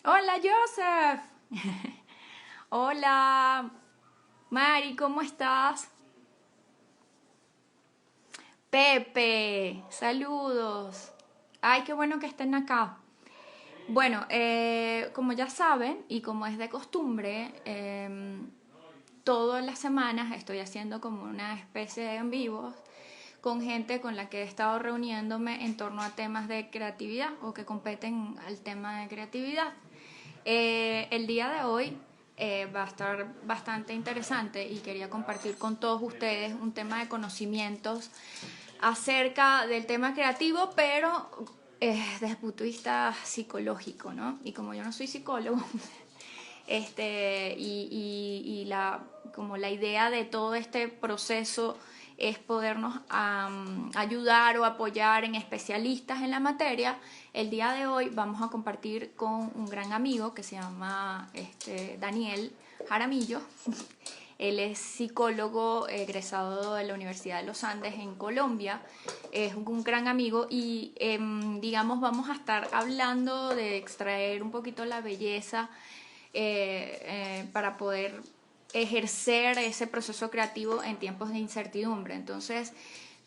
Hola, Joseph. Hola, Mari, ¿cómo estás? Pepe, saludos. Ay, qué bueno que estén acá. Bueno, como ya saben y como es de costumbre, todas las semanas estoy haciendo como una especie de en vivos con gente con la que he estado reuniéndome en torno a temas de creatividad o que competen al tema de creatividad. El día de hoy va a estar bastante interesante y quería compartir con todos ustedes un tema de conocimientos acerca del tema creativo, pero desde el punto de vista psicológico, ¿no? Y como yo no soy psicólogo, como la idea de todo este proceso es podernos ayudar o apoyar en especialistas en la materia. El día de hoy vamos a compartir con un gran amigo que se llama Daniel Jaramillo. Él es psicólogo egresado de la Universidad de los Andes en Colombia. Es un gran amigo y digamos vamos a estar hablando de extraer un poquito la belleza para poder ejercer ese proceso creativo en tiempos de incertidumbre. Entonces,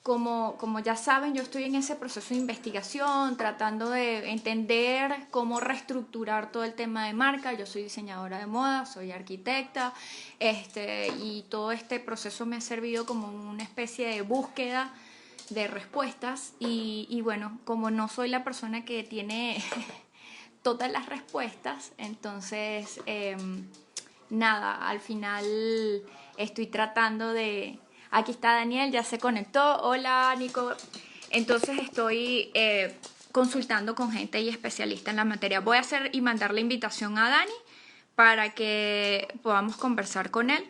como ya saben, yo estoy en ese proceso de investigación, tratando de entender cómo reestructurar todo el tema de marca. Yo soy diseñadora de moda, soy arquitecta, y todo este proceso me ha servido como una especie de búsqueda de respuestas y bueno, como no soy la persona que tiene todas las respuestas, entonces nada, al final estoy tratando de... Aquí está Daniel, ya se conectó. Hola, Nico. Entonces estoy consultando con gente y especialista en la materia. Voy a hacer y mandar la invitación a Dani para que podamos conversar con él.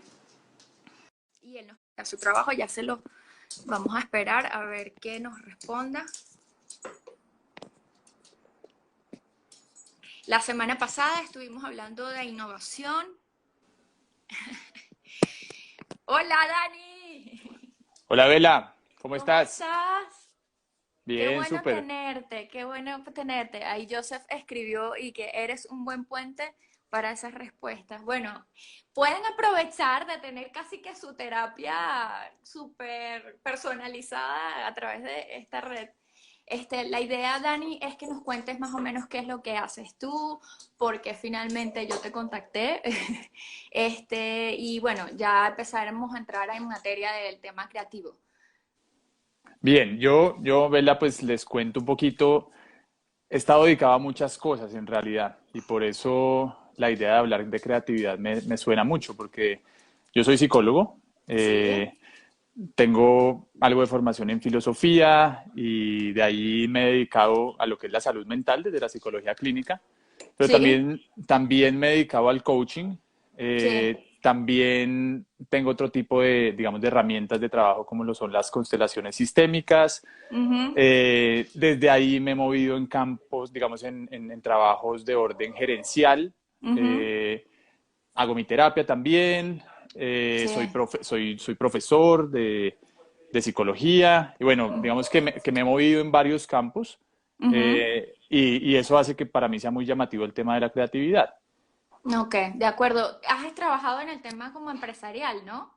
Y él nos da su trabajo, ya se lo vamos a esperar a ver qué nos responda. La semana pasada estuvimos hablando de innovación. Hola, Dani. Hola Bela, ¿cómo ¿Cómo estás? estás? Bien, súper. Qué bueno tenerte. Ahí Joseph escribió y que eres un buen puente para esas respuestas. Bueno, pueden aprovechar de tener casi que su terapia súper personalizada a través de esta red. La idea, Dani, es que nos cuentes más o menos qué es lo que haces tú, porque finalmente yo te contacté. Y bueno, ya empezaremos a entrar en materia del tema creativo. Bien, yo Bela, pues les cuento un poquito. He estado dedicado a muchas cosas en realidad y por eso la idea de hablar de creatividad me suena mucho porque yo soy psicólogo, Sí, eh, tengo algo de formación en filosofía y de ahí me he dedicado a lo que es la salud mental desde la psicología clínica, pero sí, también me he dedicado al coaching. sí. También tengo otro tipo de, digamos, de herramientas de trabajo como lo son las constelaciones sistémicas. Ujú, Desde ahí me he movido en campos, digamos, en trabajos de orden gerencial. ujú, Eh, Hago mi terapia también. sí, Soy profesor de psicología. Y bueno, digamos que me he movido en varios campos. ujú. Y eso hace que para mí sea muy llamativo el tema de la creatividad. Ok, de acuerdo. Has trabajado en el tema como empresarial, ¿no?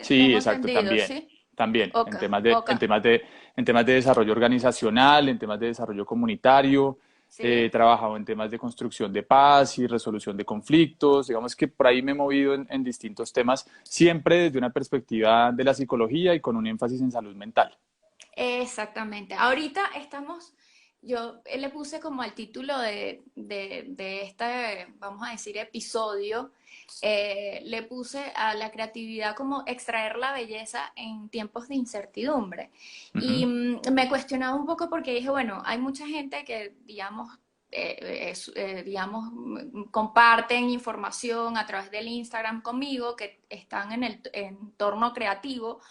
Sí, Tengo exacto, entendido, también. ¿sí? También, Ok, ok, en temas de desarrollo organizacional, en temas de desarrollo comunitario, he sí. trabajado en temas de construcción de paz y resolución de conflictos. Digamos que por ahí me he movido en distintos temas, siempre desde una perspectiva de la psicología y con un énfasis en salud mental. Exactamente. Ahorita yo le puse como el título de este, vamos a decir, episodio, le puse a la creatividad como extraer la belleza en tiempos de incertidumbre. Y Ujú. me cuestionaba un poco porque dije, bueno, hay mucha gente que, digamos, comparten información a través del Instagram conmigo, que están en el entorno creativo,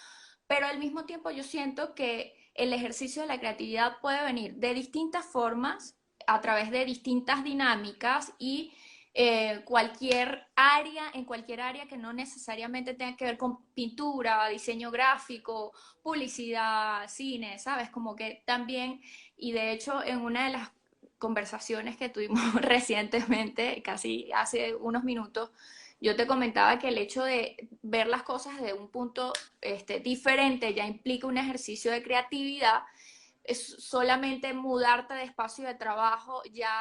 pero al mismo tiempo yo siento que el ejercicio de la creatividad puede venir de distintas formas, a través de distintas dinámicas y en cualquier área que no necesariamente tenga que ver con pintura, diseño gráfico, publicidad, cine, ¿sabes? Como que también, y de hecho en una de las conversaciones que tuvimos recientemente, casi hace unos minutos, yo te comentaba que el hecho de ver las cosas desde un punto diferente ya implica un ejercicio de creatividad. Es solamente mudarte de espacio de trabajo ya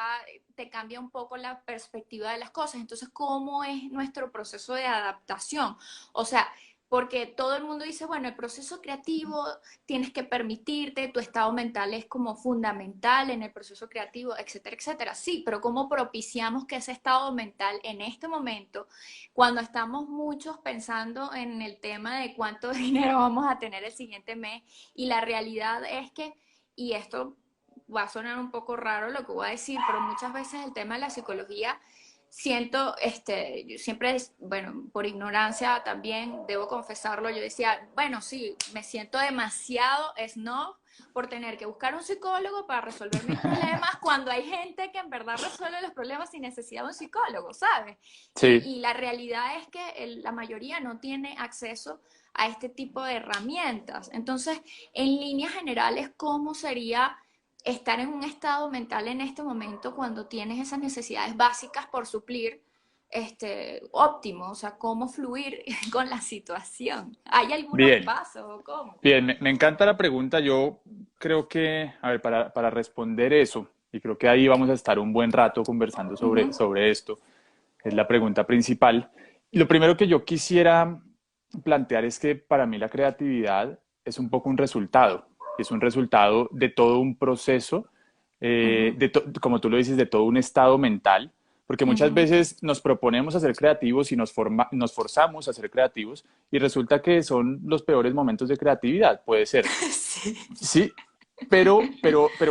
te cambia un poco la perspectiva de las cosas. Entonces, ¿cómo es nuestro proceso de adaptación? O sea, porque todo el mundo dice, bueno, el proceso creativo tienes que permitirte, tu estado mental es como fundamental en el proceso creativo, etcétera, etcétera. Sí, pero ¿cómo propiciamos que ese estado mental en este momento, cuando estamos muchos pensando en el tema de cuánto dinero vamos a tener el siguiente mes, y la realidad es que, y esto va a sonar un poco raro lo que voy a decir, pero muchas veces el tema de la psicología, siento, yo siempre, bueno, por ignorancia también, debo confesarlo, yo decía, bueno, sí, me siento demasiado snob por tener que buscar un psicólogo para resolver mis problemas, cuando hay gente que en verdad resuelve los problemas sin necesidad de un psicólogo, ¿sabes? Sí, Y la realidad es que la mayoría no tiene acceso a este tipo de herramientas. Entonces, en líneas generales, ¿cómo sería estar en un estado mental en este momento cuando tienes esas necesidades básicas por suplir, óptimo? O sea, ¿cómo fluir con la situación? ¿Hay algunos bien, pasos o cómo? bien, me encanta la pregunta. Yo creo que, a ver, para responder eso, y creo que ahí vamos a estar un buen rato conversando Uh -huh. sobre esto, es la pregunta principal. Lo primero que yo quisiera plantear es que para mí la creatividad es un poco un resultado, es un resultado de todo un proceso, Uh -huh. como tú lo dices, de todo un estado mental, porque Uh muchas -huh. veces nos proponemos a ser creativos y nos forzamos a ser creativos y resulta que son los peores momentos de creatividad, puede ser. Sí. Sí, pero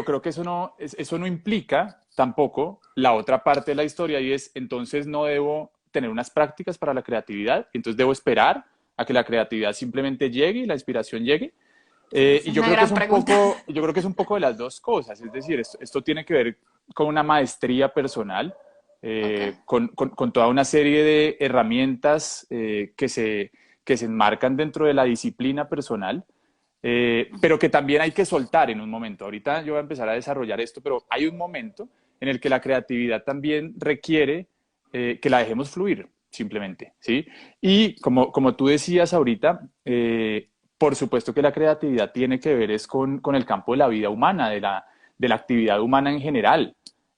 creo que eso no implica tampoco la otra parte de la historia y es, entonces no debo tener unas prácticas para la creatividad, entonces debo esperar a que la creatividad simplemente llegue y la inspiración llegue. Esa Y es una gran pregunta. yo creo que es un poco de las dos cosas, es decir, esto tiene que ver con una maestría personal, Ok. con toda una serie de herramientas que se enmarcan dentro de la disciplina personal, pero que también hay que soltar en un momento. Ahorita yo voy a empezar a desarrollar esto, pero hay un momento en el que la creatividad también requiere que la dejemos fluir, simplemente, ¿sí? Y como tú decías ahorita, por supuesto que la creatividad tiene que ver es con el campo de la vida humana, de la actividad humana en general.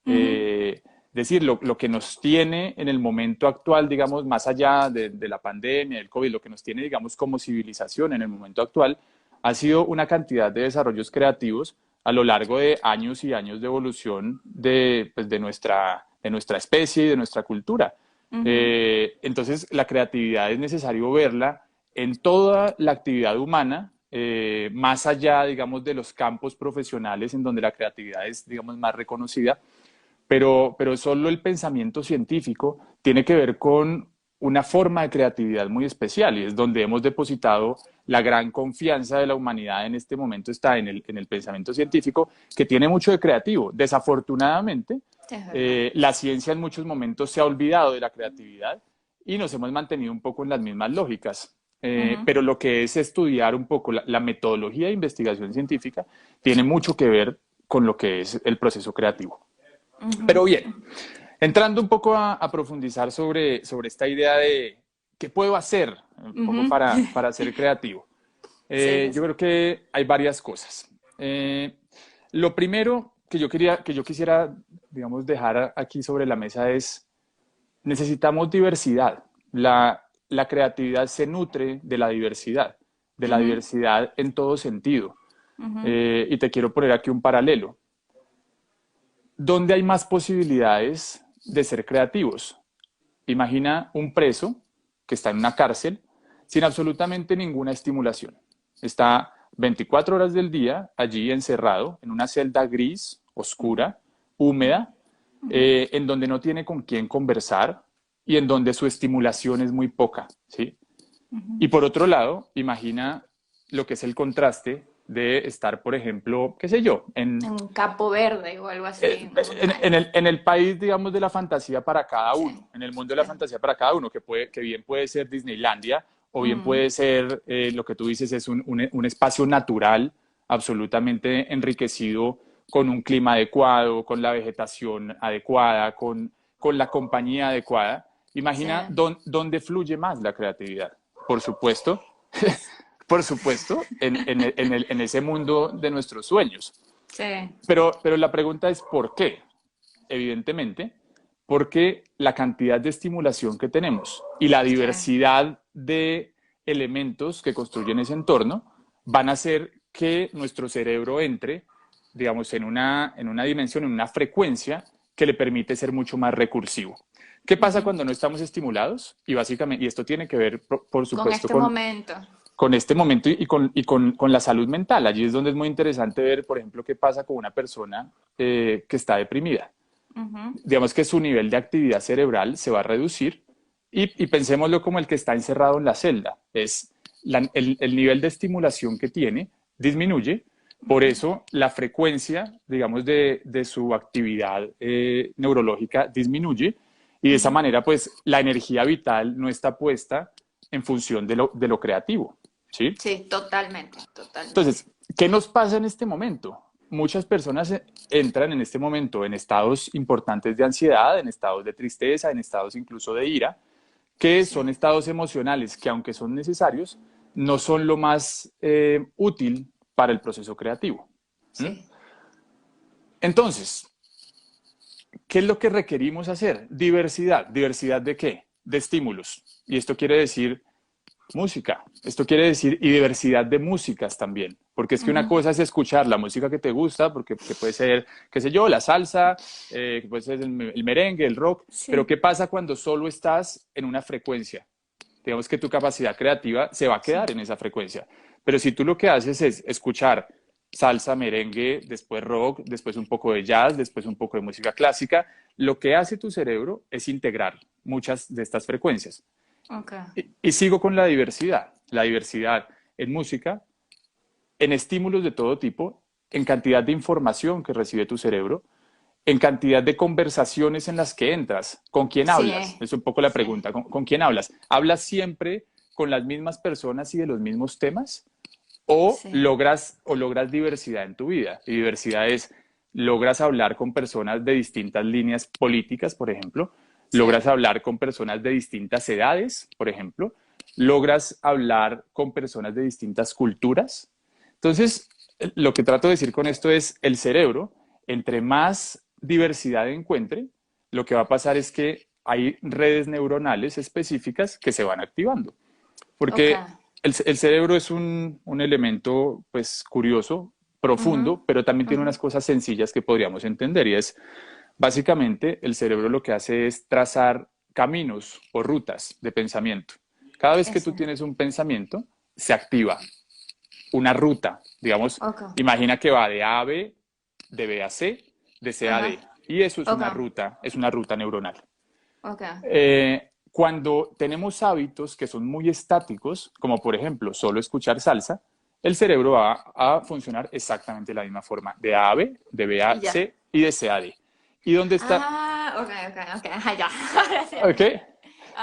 Uh -huh. Es decir, lo que nos tiene en el momento actual, digamos, más allá de la pandemia, del COVID, lo que nos tiene, digamos, como civilización en el momento actual, ha sido una cantidad de desarrollos creativos a lo largo de años y años de evolución pues, de nuestra especie y de nuestra cultura. Uh -huh. Entonces, la creatividad es necesario verla en toda la actividad humana, más allá, digamos, de los campos profesionales en donde la creatividad es, digamos, más reconocida, pero solo el pensamiento científico tiene que ver con una forma de creatividad muy especial y es donde hemos depositado la gran confianza de la humanidad en este momento está en el pensamiento científico, que tiene mucho de creativo. Desafortunadamente, Sí, es verdad. la ciencia en muchos momentos se ha olvidado de la creatividad y nos hemos mantenido un poco en las mismas lógicas. Uh -huh. Pero lo que es estudiar un poco la metodología de investigación científica tiene mucho que ver con lo que es el proceso creativo. Uh -huh. Pero bien, entrando un poco a profundizar sobre esta idea de qué puedo hacer un Uh poco -huh. para ser creativo. Sí, sí, Yo sí. creo que hay varias cosas. Lo primero que yo quisiera, digamos, dejar aquí sobre la mesa es, necesitamos diversidad. La creatividad se nutre de Uh la -huh. diversidad en todo sentido. Uh -huh. Y te quiero poner aquí un paralelo. ¿Dónde hay más posibilidades de ser creativos? Imagina un preso que está en una cárcel sin absolutamente ninguna estimulación. Está 24 horas del día allí encerrado en una celda gris, oscura, húmeda, Uh -huh. en donde no tiene con quién conversar y en donde su estimulación es muy poca, ¿sí? Uh -huh. Y por otro lado, imagina lo que es el contraste de estar, por ejemplo, qué sé yo, En un Capo Verde o algo así, una montaña. en el país, digamos, de la fantasía para cada Sí, uno, en el mundo de sí. la fantasía para cada uno, que bien puede ser Disneylandia o bien Mm. puede ser lo que tú dices es un espacio natural absolutamente enriquecido con un clima adecuado, con la vegetación adecuada, con la compañía adecuada. Sí, Imagina dónde fluye más la creatividad. Por supuesto, por supuesto, en ese mundo de nuestros sueños. sí, Pero la pregunta es ¿por qué? Evidentemente, porque la cantidad de estimulación que tenemos y la sí. diversidad de elementos que construyen ese entorno van a hacer que nuestro cerebro entre, digamos, en una dimensión, en una frecuencia que le permite ser mucho más recursivo. ¿Qué pasa Ujú. cuando no estamos estimulados? Y básicamente, y esto tiene que ver, por Con supuesto, este momento. con este momento con la salud mental. Allí es donde es muy interesante ver, por ejemplo, qué pasa con una persona que está deprimida. Ujú. Digamos que su nivel de actividad cerebral se va a reducir y pensémoslo como el que está encerrado en la celda. El nivel de estimulación que tiene disminuye, por eso la frecuencia, digamos, de su actividad neurológica disminuye y de esa Ujú. manera, pues, la energía vital no está puesta en función de lo creativo, ¿sí? Sí, totalmente, totalmente. Entonces, ¿qué nos pasa en este momento? Muchas personas entran en este momento en estados importantes de ansiedad, en estados de tristeza, en estados incluso de ira, que Sí, son estados emocionales que, aunque son necesarios, no son lo más útil para el proceso creativo. ¿Mm? sí. Entonces, ¿qué es lo que requerimos hacer? Diversidad. ¿Diversidad de qué? De estímulos. Y esto quiere decir música. Esto quiere decir y diversidad de músicas también, porque es que una Ujú. cosa es escuchar la música que te gusta, porque que puede ser, qué sé yo, la salsa, que puede ser el merengue, el rock, pero Sí, ¿qué pasa cuando solo estás en una frecuencia? Digamos que tu capacidad creativa se va a sí, quedar en esa frecuencia, pero si tú lo que haces es escuchar salsa, merengue, después rock, después un poco de jazz, después un poco de música clásica, lo que hace tu cerebro es integrar muchas de estas frecuencias. ok. Y sigo con la diversidad en música, en estímulos de todo tipo, en cantidad de información que recibe tu cerebro, en cantidad de conversaciones en las que entras. ¿Con quién Sí, hablas? Es un poco la sí, pregunta. ¿Con quién hablas? ¿Hablas siempre con las mismas personas y de los mismos temas? sí, O logras diversidad en tu vida? Y diversidad es, logras hablar con personas de distintas líneas políticas, por ejemplo, sí, logras hablar con personas de distintas edades, por ejemplo, logras hablar con personas de distintas culturas. Entonces, lo que trato de decir con esto es, el cerebro, entre más diversidad encuentre, lo que va a pasar es que hay redes neuronales específicas que se van activando. ok. Porque el cerebro es un elemento, pues, curioso, Ujú, profundo, pero también tiene ujú. unas cosas sencillas que podríamos entender. Y es, básicamente, el cerebro lo que hace es trazar caminos o rutas de pensamiento. Cada vez que Eso, tú tienes un pensamiento, se activa una ruta. Digamos, ok. imagina que va de A a B, de B a C, de C a D. Ajá, Y eso ok, es una ruta neuronal. ok. Cuando tenemos hábitos que son muy estáticos, como por ejemplo solo escuchar salsa, el cerebro va a funcionar exactamente de la misma forma, de A a B, de B a Y ya. C y de C a D. ¿Y dónde está? Ah, ok, ok, ok. Ajá, ya. Ahora sí ¿Ok? entendí.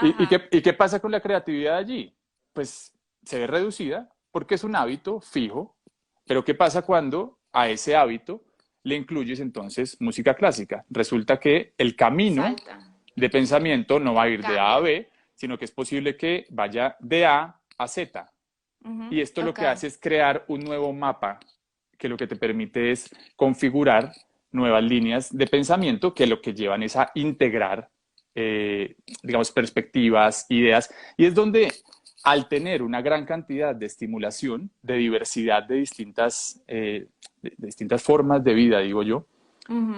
¿Y Ajá. qué pasa con la creatividad allí? Pues se ve reducida porque es un hábito fijo, pero ¿qué pasa cuando a ese hábito le incluyes entonces música clásica? Resulta que el camino Salta. de pensamiento no va a ir de A a Cambia. B, sino que es posible que vaya de A a Z. Ujú, Y esto lo ok. que hace es crear un nuevo mapa que lo que te permite es configurar nuevas líneas de pensamiento que lo que llevan es a integrar, digamos, perspectivas, ideas. Y es donde al tener una gran cantidad de estimulación, de diversidad de distintas formas de vida, digo yo, Ujú.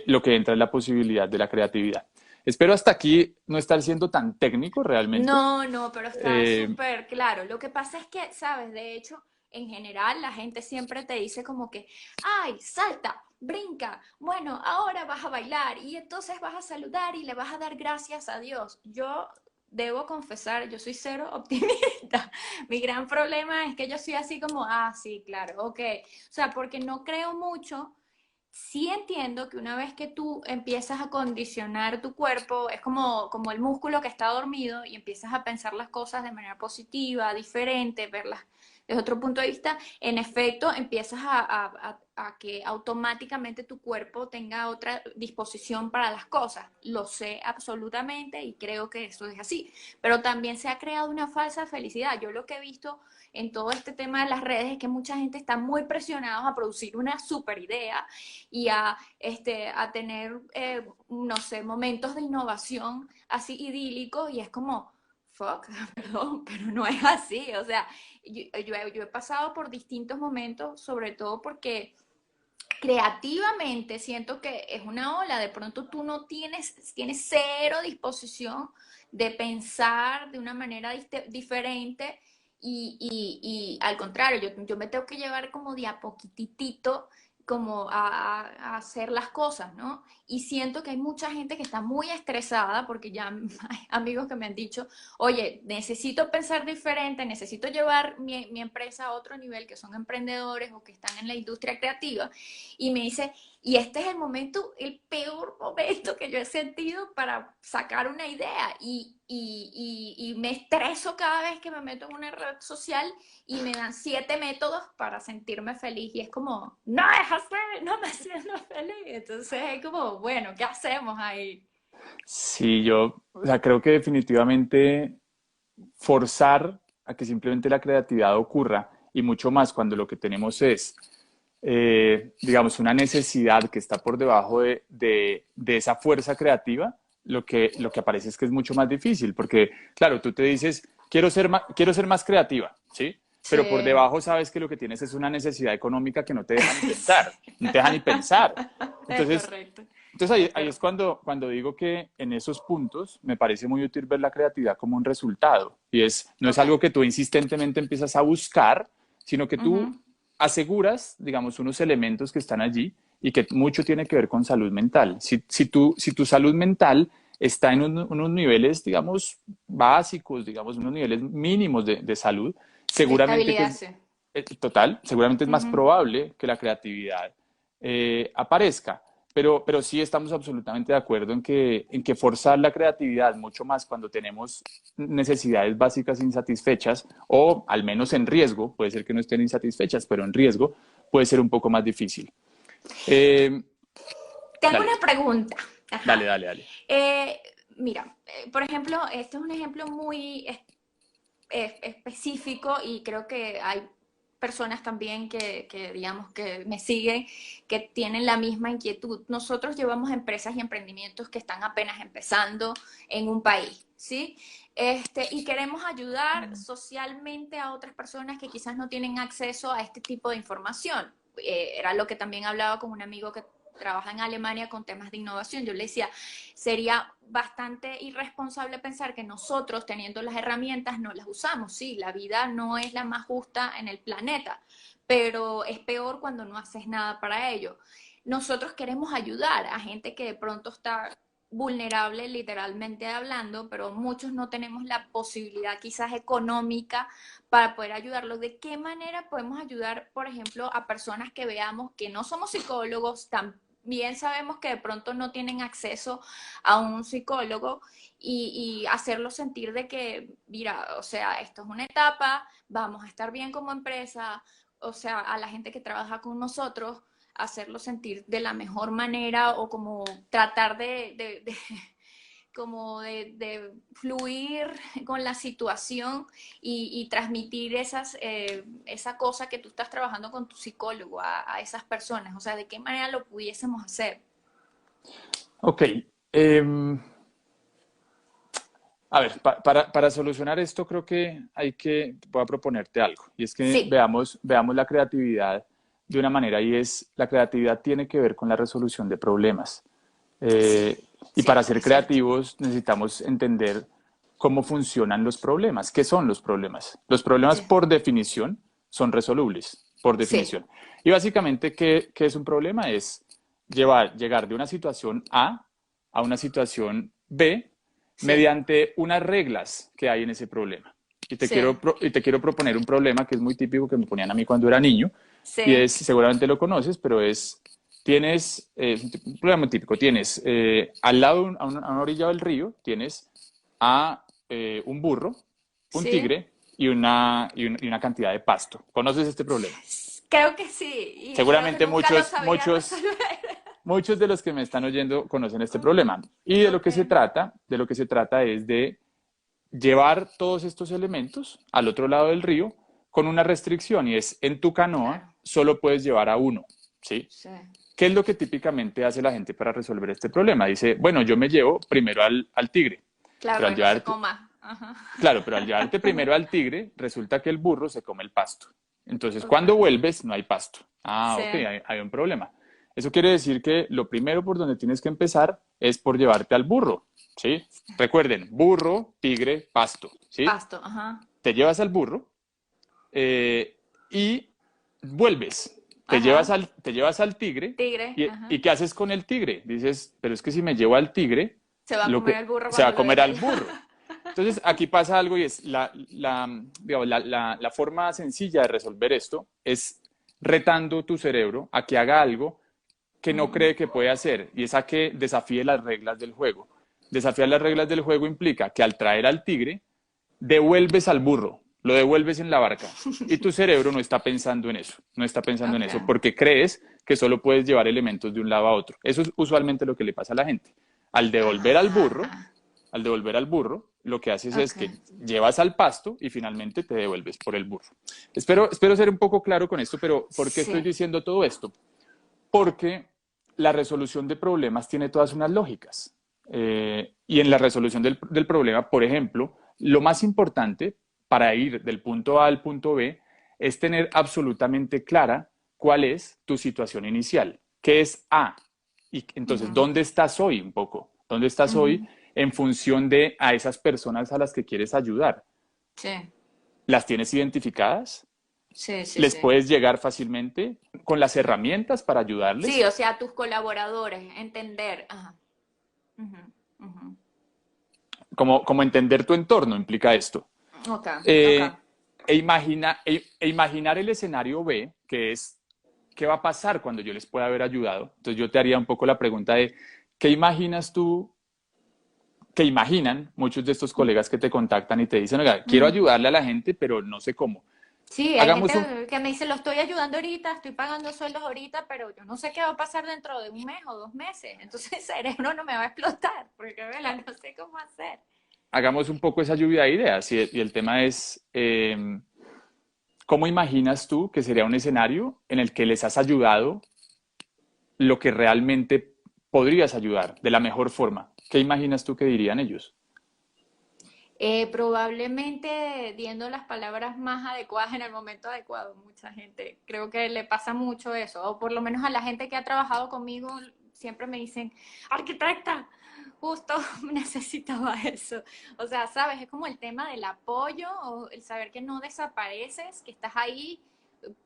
lo que entra es la posibilidad de la creatividad. Espero hasta aquí no estar siendo tan técnico realmente. No, no, pero está Eh, súper claro. Lo que pasa es que, sabes, de hecho, en general la gente siempre te dice como que, ay, salta, brinca, bueno, ahora vas a bailar y entonces vas a saludar y le vas a dar gracias a Dios. Yo debo confesar, yo soy cero optimista. Mi gran problema es que yo soy así como, ah, sí, claro, ok. O sea, porque no creo mucho. Sí entiendo que una vez que tú empiezas a condicionar tu cuerpo, es como el músculo que está dormido y empiezas a pensar las cosas de manera positiva, diferente, verlas desde otro punto de vista, en efecto, empiezas a que automáticamente tu cuerpo tenga otra disposición para las cosas. Lo sé absolutamente y creo que eso es así. Pero también se ha creado una falsa felicidad. Yo lo que he visto en todo este tema de las redes es que mucha gente está muy presionada a producir una super idea y a tener, no sé, momentos de innovación así idílicos y es como, fuck, perdón, pero no es así. O sea, yo he pasado por distintos momentos, sobre todo porque creativamente siento que es una ola, de pronto tú no tienes cero disposición de pensar de una manera diferente y al contrario, yo me tengo que llevar como de a poquitito como a hacer las cosas, ¿no? Y siento que hay mucha gente que está muy estresada porque ya hay amigos que me han dicho, oye, necesito pensar diferente, necesito llevar mi empresa a otro nivel, que son emprendedores o que están en la industria creativa, y me dice, y este es el momento, el peor momento que yo he sentido para sacar una idea. Y me estreso cada vez que me meto en una red social y me dan 7 métodos para sentirme feliz. Y es como, no es así, no me siento feliz. Entonces es como, bueno, ¿qué hacemos ahí? Sí, yo, o sea, creo que definitivamente forzar a que simplemente la creatividad ocurra y mucho más cuando lo que tenemos es, digamos, una necesidad que está por debajo de esa fuerza creativa, lo que aparece es que es mucho más difícil, porque, claro, tú te dices, quiero ser más creativa, ¿sí? Pero por Sí, debajo sabes que lo que tienes es una necesidad económica que no te deja ni pensar, no te deja ni pensar. es Entonces, correcto, entonces es ahí es verdad. cuando digo que en esos puntos me parece muy útil ver la creatividad como un resultado. Y no es Ok. algo que tú insistentemente empiezas a buscar, sino que tú Ujú. aseguras, digamos, unos elementos que están allí y que mucho tiene que ver con salud mental. Si tu salud mental está en unos niveles, digamos, básicos, digamos, unos niveles mínimos de salud, De seguramente que estabilidad, es sí. seguramente es más Ujú. probable que la creatividad aparezca. Pero sí estamos absolutamente de acuerdo en que forzar la creatividad, mucho más cuando tenemos necesidades básicas insatisfechas, o al menos en riesgo, puede ser que no estén insatisfechas, pero en riesgo, puede ser un poco más difícil. Eh, Tengo dale, una pregunta. dale, Ajá. dale, dale. Eh, Mira, por ejemplo, este es un ejemplo muy específico y creo que hay personas también digamos, que me siguen, que tienen la misma inquietud. Nosotros llevamos empresas y emprendimientos que están apenas empezando en un país, ¿sí? Y queremos ayudar socialmente a otras personas que quizás no tienen acceso a este tipo de información. Era lo que también hablaba con un amigo que trabaja en Alemania con temas de innovación. Yo le decía, sería bastante irresponsable pensar que nosotros, teniendo las herramientas, no las usamos. Sí, la vida no es la más justa en el planeta, pero es peor cuando no haces nada para ello. Nosotros queremos ayudar a gente que de pronto está vulnerable literalmente hablando, pero muchos no tenemos la posibilidad quizás económica para poder ayudarlos. ¿De qué manera podemos ayudar, por ejemplo, a personas que veamos que no somos psicólogos, también sabemos que de pronto no tienen acceso a un psicólogo y hacerlo sentir de que, mira, o sea, esto es una etapa, vamos a estar bien como empresa, o sea, a la gente que trabaja con nosotros, hacerlo sentir de la mejor manera o como tratar como de fluir con la situación y transmitir esa cosa que tú estás trabajando con tu psicólogo a esas personas. O sea, ¿de qué manera lo pudiésemos hacer? Ok. A ver, para solucionar esto creo que voy a proponerte algo, y es que Sí, veamos la creatividad de una manera, y es, la creatividad tiene que ver con la resolución de problemas. sí, Eh, y para cierto, ser es cierto. creativos necesitamos entender cómo funcionan los problemas, qué son los problemas. Los problemas, Sí, por definición, son resolubles, por sí, definición. Y básicamente, ¿qué es un problema? Es llegar de una situación a una situación B sí, mediante unas reglas que hay en ese problema. sí, Y te quiero proponer un problema que es muy típico, que me ponían a mí cuando era niño, y sí, es, seguramente lo conoces, pero tienes, un problema muy típico, tienes al lado, a una orilla del río, tienes a un burro, un sí, tigre y una cantidad de pasto. ¿Conoces este problema? Creo que sí, y creo que Seguramente nunca lo sabría resolver. muchos de los que me están oyendo conocen este problema. Y de lo Ok, que se trata, es de llevar todos estos elementos al otro lado del río con una restricción y es en tu canoa claro, solo puedes llevar a uno, ¿sí? sí. ¿Qué es lo que típicamente hace la gente para resolver este problema? Dice, bueno, yo me llevo primero al tigre, Claro, pero para que no se coma. Ajá. claro, pero al llevarte primero al tigre, resulta que el burro se come el pasto. Entonces, Ok, cuando vuelves, no hay pasto. Ah, sí, ok, hay un problema. Eso quiere decir que lo primero por donde tienes que empezar es por llevarte al burro, ¿sí? Recuerden, burro, tigre, pasto, ¿sí? pasto, ajá, Te llevas al burro eh, y vuelves. ajá, Te llevas al tigre tigre, y ajá. ¿qué haces con el tigre? Dices, pero es que si me llevo al tigre, Se va a lo comer que el burro se va cuando a lo comer deje al allá. burro. Entonces, aquí pasa algo y es digamos, la forma sencilla de resolver esto es retando tu cerebro a que haga algo que no Mm, cree que puede hacer y es a que desafíe las reglas del juego. Desafiar las reglas del juego implica que al traer al tigre, devuelves al burro, lo devuelves en la barca y tu cerebro no está pensando en eso, no está pensando en ok. eso porque crees que solo puedes llevar elementos de un lado a otro. Eso es usualmente lo que le pasa a la gente. Al devolver al burro, Ajá, al devolver al burro, lo que haces es ok. que llevas al pasto y finalmente te devuelves por el burro. Espero ser un poco claro con esto, pero ¿por qué estoy Sí, diciendo todo esto? Porque la resolución de problemas tiene todas unas lógicas. Y en la resolución del problema, por ejemplo, lo más importante para ir del punto A al punto B es tener absolutamente clara cuál es tu situación inicial, qué es A. Y entonces, ujú, ¿dónde estás hoy un poco? ¿Dónde estás hoy ujú, en función de a esas personas a las que quieres ayudar? sí, ¿Las tienes identificadas? sí, sí, ¿Les sí. puedes llegar fácilmente con las herramientas para Sí, ayudarles? o sea, tus colaboradores, entender. Ajá, ujú, ujú. Como entender tu entorno implica esto. Ok, ok. Eh, imaginar el escenario B, que es, ¿qué va a pasar cuando yo les pueda haber ayudado? Entonces yo te haría un poco la pregunta de, ¿qué imaginas tú? ¿Qué imaginan muchos de estos colegas que te contactan y te dicen, oiga, quiero Ujú. ayudarle a la gente, pero no sé cómo? Sí, hay Hagamos un, gente que me dice, lo estoy ayudando ahorita, estoy pagando sueldos ahorita, pero yo no sé qué va a pasar dentro de un mes o 2 meses. Entonces el cerebro no me va a explotar, porque vela, no sé cómo hacer. hagamos un poco esa lluvia de ideas y el tema es, ¿cómo imaginas tú que sería un escenario en el que les has ayudado lo que realmente podrías ayudar de la mejor forma? ¿Qué imaginas tú que dirían ellos? Probablemente viendo las palabras más adecuadas en el momento adecuado, mucha gente. Creo que le pasa mucho eso, o por lo menos a la gente que ha trabajado conmigo siempre me dicen, arquitecta, justo necesitaba eso. O sea, sabes, es como el tema del apoyo, o el saber que no desapareces, que estás ahí,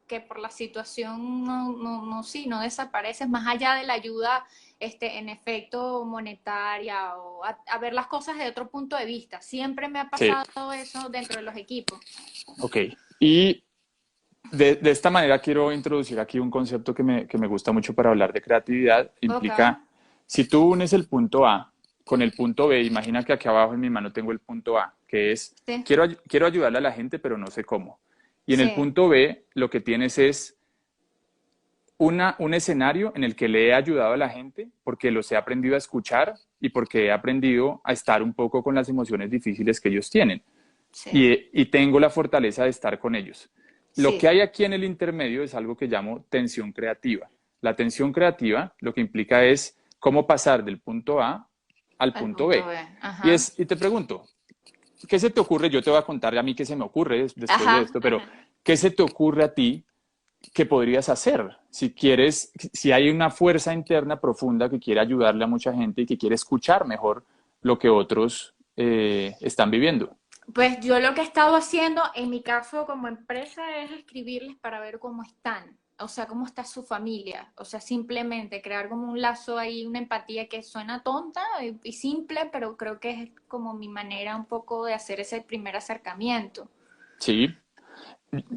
que por la situación sí, no desapareces, más allá de la ayuda en efecto monetaria o a ver las cosas de otro punto de vista. Siempre me ha Sí, pasado eso dentro de los equipos. ok. Y de esta manera quiero introducir aquí un concepto que me gusta mucho para hablar de creatividad. Ok, Implica, si tú unes el punto A con el punto B, imagina que aquí abajo en mi mano tengo el punto A, que es, sí, quiero ayudarle a la gente, pero no sé cómo. Y en el sí, punto B, lo que tienes es un escenario en el que le he ayudado a la gente porque los he aprendido a escuchar y porque he aprendido a estar un poco con las emociones difíciles que ellos tienen. sí, Y tengo la fortaleza de estar con ellos. Lo que sí, hay aquí en el intermedio es algo que llamo tensión creativa. La tensión creativa lo que implica es cómo pasar del punto A al al punto punto B. B. Ajá, Y te pregunto, ¿qué se te ocurre? Yo te voy a contar a mí qué se me ocurre después de ajá, esto, pero ajá. ¿qué se te ocurre a ti que podrías hacer si quieres, si hay una fuerza interna profunda que quiere ayudarle a mucha gente y que quiere escuchar mejor lo que otros están viviendo? Pues yo lo que he estado haciendo en mi caso como empresa es escribirles para ver cómo están, o sea, cómo está su familia, o sea, simplemente crear como un lazo ahí, una empatía que suena tonta y simple, pero creo que es como mi manera un poco de hacer ese primer acercamiento. Sí,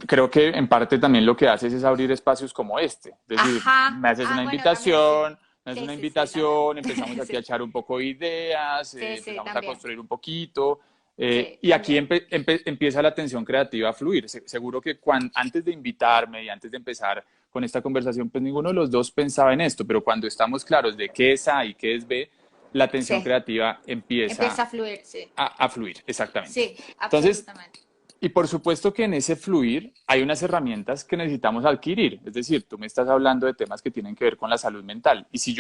creo que en parte también lo que haces es abrir espacios como este. Es decir, Ajá, ah, bueno, también sí. me haces Sí, una sí, sí, también. invitación, empezamos aquí a Sí, echar un poco de ideas, sí, sí, empezamos a también. construir un poquito. Sí, Y aquí también. empieza la atención creativa a fluir. Seguro que antes de invitarme y antes de empezar con esta conversación, pues ninguno de los dos pensaba en esto, pero cuando estamos claros de qué es A y qué es B, la atención Sí, creativa empieza empieza a fluir, sí. a fluir, exactamente. Sí, Entonces, absolutamente. y por supuesto que en ese fluir hay unas herramientas que necesitamos adquirir. Es decir, tú me estás hablando de temas que tienen que ver con la salud mental. Y Sí.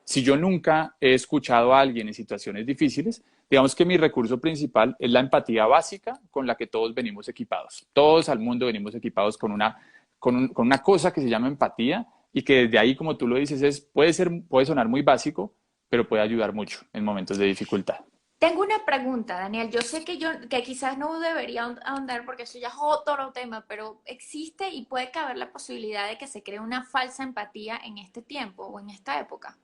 si yo nunca he escuchado a alguien en situaciones difíciles, digamos que mi recurso principal es la empatía básica con la que todos venimos equipados. Todos al mundo venimos equipados con una cosa que se llama empatía y que desde ahí, como tú lo dices, puede sonar muy básico, pero puede ayudar mucho en momentos de dificultad. Tengo una pregunta, Daniel. Yo sé que quizás no debería ahondar porque eso ya es otro tema, pero existe y puede caber la posibilidad de que se cree una falsa empatía en este tiempo o en esta época.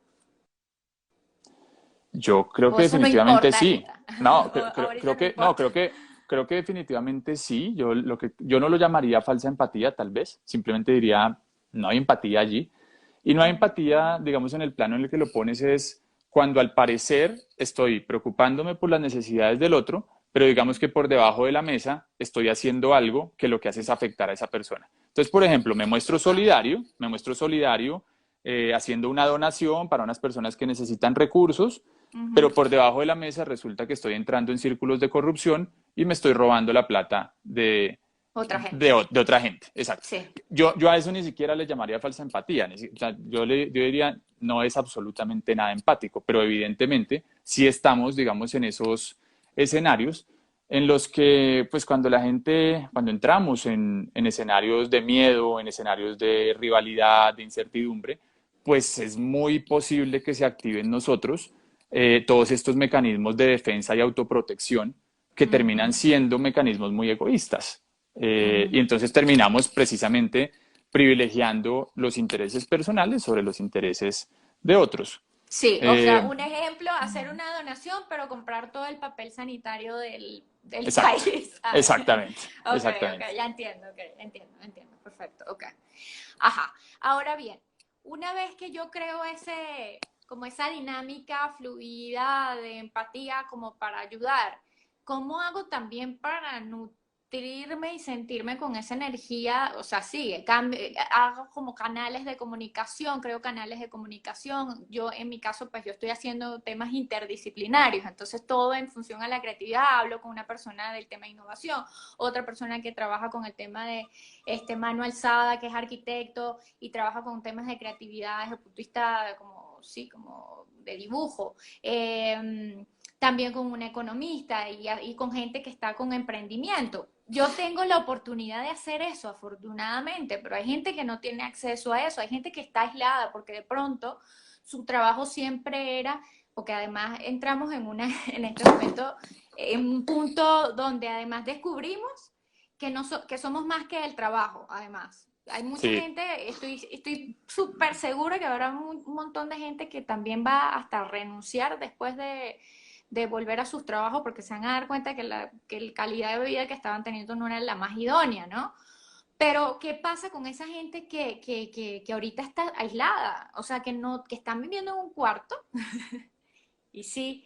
Yo creo O que eso no definitivamente importa sí. ahorita. No, O ahorita no importa. creo que definitivamente sí. Yo no lo llamaría falsa empatía, tal vez. Simplemente diría, no hay empatía allí. Y no hay Ujú. empatía, digamos, en el plano en el que lo pones es cuando al parecer estoy preocupándome por las necesidades del otro, pero digamos que por debajo de la mesa estoy haciendo algo que lo que hace es afectar a esa persona. Entonces, por ejemplo, me muestro solidario haciendo una donación para unas personas que necesitan recursos, Ujú. pero por debajo de la mesa resulta que estoy entrando en círculos de corrupción y me estoy robando la plata Otra gente. de otra gente. Exacto. Sí. Yo a eso ni siquiera le llamaría falsa empatía. O sea, yo diría, no es absolutamente nada empático, pero evidentemente sí estamos, digamos, en esos escenarios en los que, pues cuando entramos en escenarios de miedo, en escenarios de rivalidad, de incertidumbre, pues es muy posible que se activen nosotros todos estos mecanismos de defensa y autoprotección que terminan Ujú, siendo mecanismos muy egoístas. ujú. Y entonces terminamos precisamente privilegiando los intereses personales sobre los intereses de otros. Sí, o sea, Eh, un ejemplo, hacer una donación, pero comprar todo el papel sanitario del exacto, país, ¿sabes? exactamente, Ok, ok, exactamente. ya entiendo, ok, entiendo, perfecto, ok. Ajá, ahora bien, una vez que yo creo como esa dinámica fluida de empatía como para ayudar, ¿cómo hago también para nutrirme y sentirme con esa energía? O sea, sí, hago como canales de comunicación, creo canales de comunicación. Yo, en mi caso, pues yo estoy haciendo temas interdisciplinarios, entonces todo en función a la creatividad. Hablo con una persona del tema de innovación, otra persona que trabaja con el tema de Manu Alzada, que es arquitecto y trabaja con temas de creatividad desde el punto de vista como, sí, como de dibujo. También con un economista y con gente que está con emprendimiento. Yo tengo la oportunidad de hacer eso, afortunadamente, pero hay gente que no tiene acceso a eso, hay gente que está aislada porque de pronto su trabajo siempre era, porque además entramos en este momento, en un punto donde además descubrimos que somos más que el trabajo, además. Hay mucha Sí, gente, estoy súper segura que habrá un montón de gente que también va hasta renunciar después de volver a sus trabajos porque se van a dar cuenta que la calidad de vida que estaban teniendo no era la más idónea, ¿no? Pero, ¿qué pasa con esa gente que ahorita está aislada? O sea, que están viviendo en un cuarto y sí,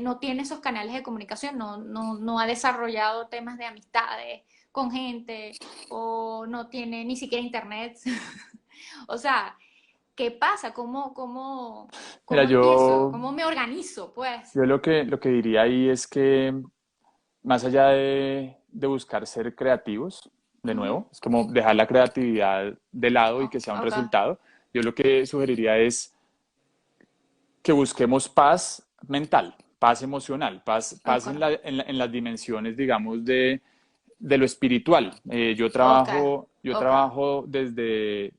no tiene esos canales de comunicación, no ha desarrollado temas de amistades con gente o no tiene ni siquiera internet. O sea, ¿qué pasa? mira, ¿Cómo empiezo? ¿Cómo me organizo? Pues. yo lo que diría ahí es que más allá de buscar ser creativos, de Ujú. nuevo, es como dejar la creatividad de lado y Oh, que sea un ok, resultado. Yo lo que sugeriría es que busquemos paz mental, paz emocional, paz ok, en las dimensiones, digamos, de lo espiritual. ok, Yo ok. trabajo desde,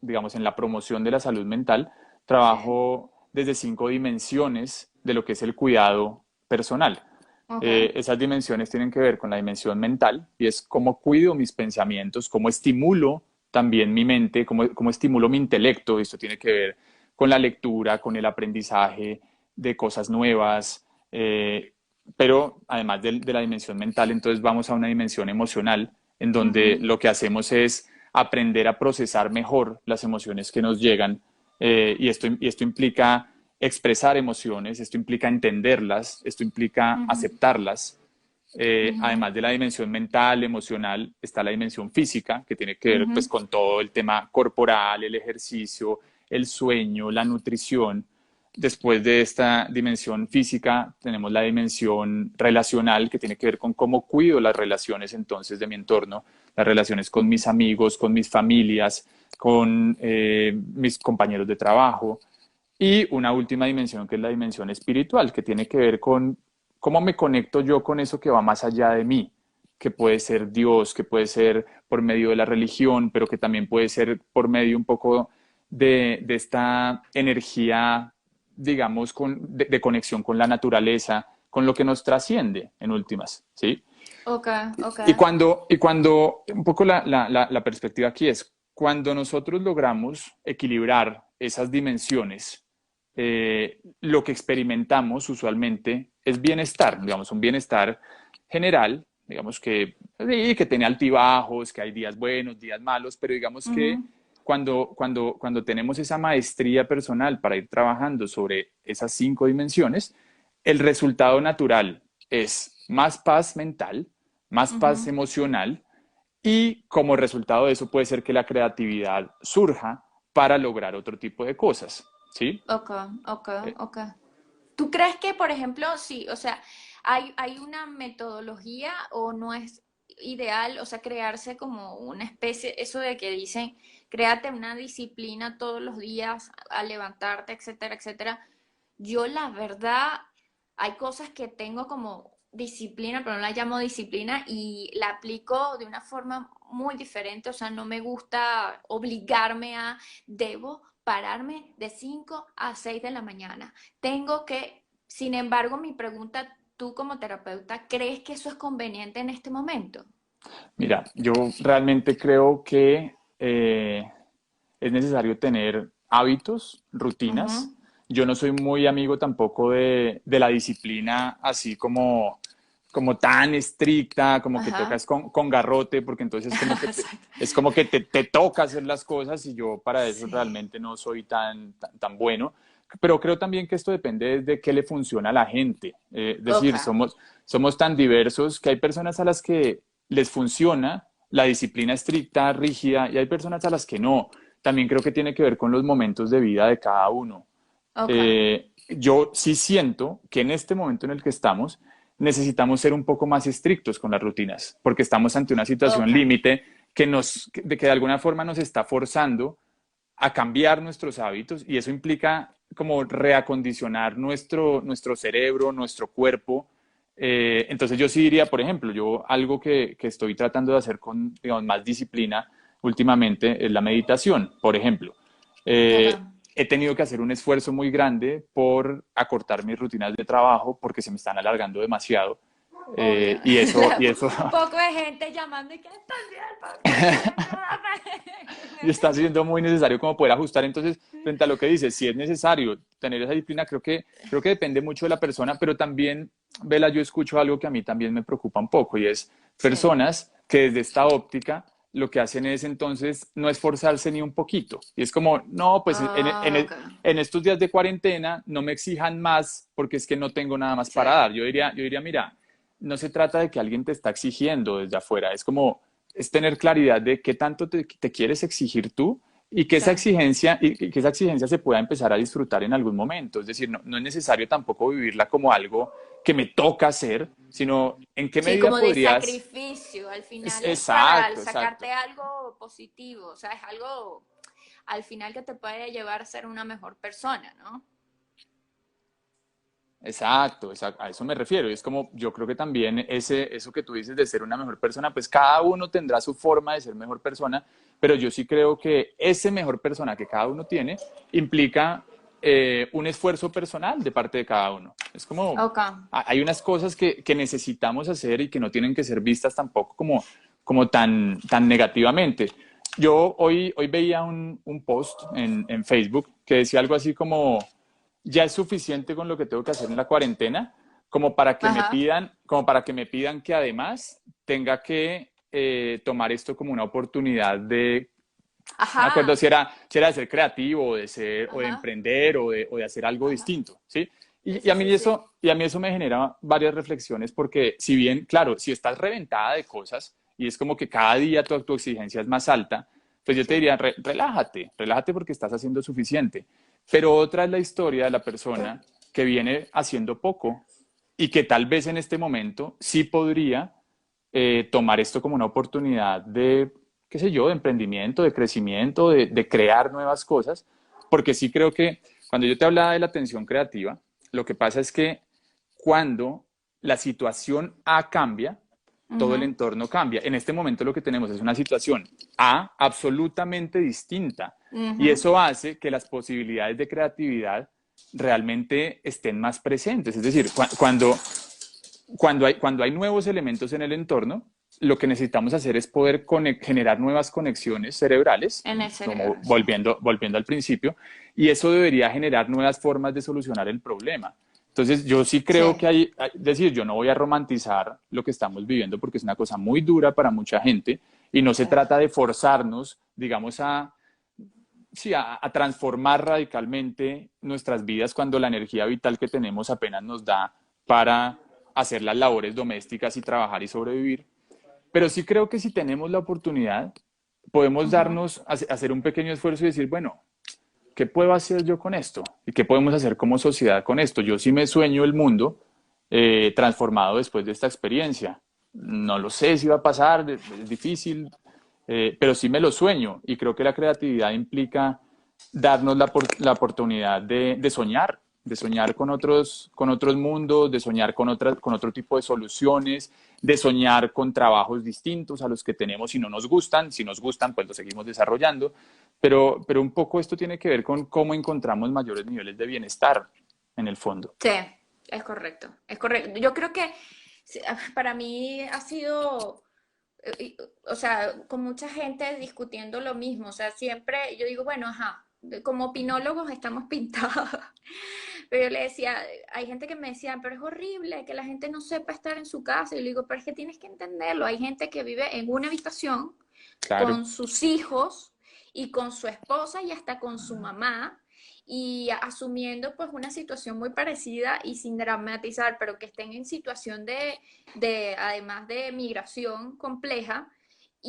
digamos, en la promoción de la salud mental, Sí, trabajo desde 5 dimensiones de lo que es el cuidado personal. ok. Esas dimensiones tienen que ver con la dimensión mental y es cómo cuido mis pensamientos, cómo estimulo también mi mente, cómo estimulo mi intelecto. Esto tiene que ver con la lectura, con el aprendizaje de cosas nuevas, pero además de la dimensión mental, entonces vamos a una dimensión emocional en donde Ujú. lo que hacemos es aprender a procesar mejor las emociones que nos llegan y esto implica expresar emociones, esto implica entenderlas, esto implica Ujú, aceptarlas. ujú, Además de la dimensión mental, emocional, está la dimensión física, que tiene que ver pues, ujú, con todo el tema corporal, el ejercicio, el sueño, la nutrición. Después de esta dimensión física, tenemos la dimensión relacional, que tiene que ver con cómo cuido las relaciones entonces de mi entorno, las relaciones con ujú. mis amigos, con mis familias, con mis compañeros de trabajo. Y una última dimensión que es la dimensión espiritual, que tiene que ver con cómo me conecto yo con eso que va más allá de mí, que puede ser Dios, que puede ser por medio de la religión, pero que también puede ser por medio un poco de esta energía, digamos, de conexión con la naturaleza, con lo que nos trasciende en últimas, ¿sí? Ok, ok. Y cuando un poco la perspectiva aquí es, cuando nosotros logramos equilibrar esas dimensiones, lo que experimentamos usualmente es bienestar, digamos, un bienestar general, digamos que, sí, que tiene altibajos, que hay días buenos, días malos, pero digamos que Ujú. cuando tenemos esa maestría personal para ir trabajando sobre esas 5 dimensiones, el resultado natural es más paz mental, más paz Ujú. emocional y como resultado de eso puede ser que la creatividad surja para lograr otro tipo de cosas, ¿sí? Ok, ok, Eh, ok. ¿Tú crees que, por ejemplo, sí, o sea, hay una metodología o no es ideal, o sea, crearse como una especie, eso de que dicen, créate una disciplina todos los días a levantarte, etcétera, etcétera? Yo, la verdad, hay cosas que tengo como disciplina, pero no la llamo disciplina y la aplico de una forma muy diferente, o sea, no me gusta obligarme a, debo pararme de 5 a 6 de la mañana. Tengo que, sin embargo, mi pregunta, tú como terapeuta, ¿crees que eso es conveniente en este momento? Mira, yo realmente creo que es necesario tener hábitos, rutinas. Ujú. Yo no soy muy amigo tampoco de la disciplina así como tan estricta, como que Ajá. tocas con garrote, porque entonces Exacto. es como que te toca hacer las cosas y yo para eso Sí, realmente no soy tan bueno. Pero creo también que esto depende de qué le funciona a la gente. Es ok. decir, somos tan diversos que hay personas a las que les funciona la disciplina estricta, rígida, y hay personas a las que no. También creo que tiene que ver con los momentos de vida de cada uno. Ok, Yo sí siento que en este momento en el que estamos necesitamos ser un poco más estrictos con las rutinas, porque estamos ante una situación ok. límite que de alguna forma nos está forzando a cambiar nuestros hábitos y eso implica como reacondicionar nuestro cerebro, nuestro cuerpo. Entonces yo sí diría, por ejemplo, yo algo que estoy tratando de hacer con, digamos, más disciplina últimamente es la meditación, por ejemplo. Ok. He tenido que hacer un esfuerzo muy grande por acortar mis rutinas de trabajo porque se me están alargando demasiado. Obvio. Y eso Un poco de gente llamando y que estás bien, ¿por y está qué? siendo muy necesario como poder ajustar. Entonces, frente a lo que dices, si es necesario tener esa disciplina, creo que depende mucho de la persona, pero también, Vela, yo escucho algo que a mí también me preocupa un poco y es Sí. personas que desde esta óptica lo que hacen es entonces no esforzarse ni un poquito. Y es como, no, pues Ah, ok. en estos días de cuarentena no me exijan más porque es que no tengo nada más Sí. para dar. Yo diría, mira, no se trata de que alguien te está exigiendo desde afuera, es tener claridad de qué tanto te quieres exigir tú y que Sí. esa exigencia se pueda empezar a disfrutar en algún momento. Es decir, no es necesario tampoco vivirla como algo que me toca hacer, sino en qué Sí, medida como de podrías. sacrificio. Al final es para Exacto, exacto. sacarte algo positivo. O sea, es algo al final que te puede llevar a ser una mejor persona, ¿no? Exacto, exacto, a eso me refiero. Y es como, yo creo que también eso que tú dices de ser una mejor persona, pues cada uno tendrá su forma de ser mejor persona, pero yo sí creo que ese mejor persona que cada uno tiene implica un esfuerzo personal de parte de cada uno. Es como, Ok. hay unas cosas que necesitamos hacer y que no tienen que ser vistas tampoco como tan negativamente. Yo hoy veía un post en Facebook que decía algo así como ya es suficiente con lo que tengo que hacer en la cuarentena como para que me Ajá. pidan, como para que me pidan que además tenga que tomar esto como una oportunidad de No me acuerdo Ajá, si era de ser creativo, o de ajá, emprender, o de hacer algo ajá. distinto, ¿sí? Sí, Y sí, sí, sí. a mí eso me genera varias reflexiones porque si bien, claro, si estás reventada de cosas y es como que cada día tu exigencia es más alta, pues yo te Sí. diría, relájate, relájate porque estás haciendo suficiente. Pero otra es la historia de la persona que viene haciendo poco y que tal vez en este momento sí podría tomar esto como una oportunidad de, qué sé yo, de emprendimiento, de crecimiento, de crear nuevas cosas, porque sí creo que cuando yo te hablaba de la atención creativa, lo que pasa es que cuando la situación A cambia, todo el Ujú, entorno cambia. En este momento lo que tenemos es una situación A absolutamente distinta y ujú. eso hace que las posibilidades de creatividad realmente estén más presentes. Es decir, cuando hay nuevos elementos en el entorno, lo que necesitamos hacer es poder generar nuevas conexiones cerebrales, En el como cerebro, sí. volviendo al principio, y eso debería generar nuevas formas de solucionar el problema. Entonces, yo sí creo Sí, que es decir, yo no voy a romantizar lo que estamos viviendo porque es una cosa muy dura para mucha gente y no se sí. trata de forzarnos, digamos, sí, a transformar radicalmente nuestras vidas cuando la energía vital que tenemos apenas nos da para hacer las labores domésticas y trabajar y sobrevivir. Pero sí creo que si tenemos la oportunidad, podemos Ujú. darnos, hacer un pequeño esfuerzo y decir, bueno, ¿qué puedo hacer yo con esto? ¿Y qué podemos hacer como sociedad con esto? Yo sí me sueño el mundo transformado después de esta experiencia. No lo sé si va a pasar, es difícil, pero sí me lo sueño y creo que la creatividad implica darnos la oportunidad de soñar con otros mundos, de soñar con otro tipo de soluciones, de soñar con trabajos distintos a los que tenemos si no nos gustan, si nos gustan, pues los seguimos desarrollando, pero un poco esto tiene que ver con cómo encontramos mayores niveles de bienestar en el fondo. Sí, es correcto, es correcto. Yo creo que sí, para mí ha sido, o sea, con mucha gente discutiendo lo mismo, o sea, siempre yo digo, bueno, ajá, como opinólogos estamos pintados, pero yo le decía, hay gente que me decía, pero es horrible que la gente no sepa estar en su casa, y yo le digo, pero es que tienes que entenderlo, hay gente que vive en una habitación Claro, con sus hijos y con su esposa y hasta con su mamá y asumiendo pues una situación muy parecida y sin dramatizar, pero que estén en situación además de migración compleja,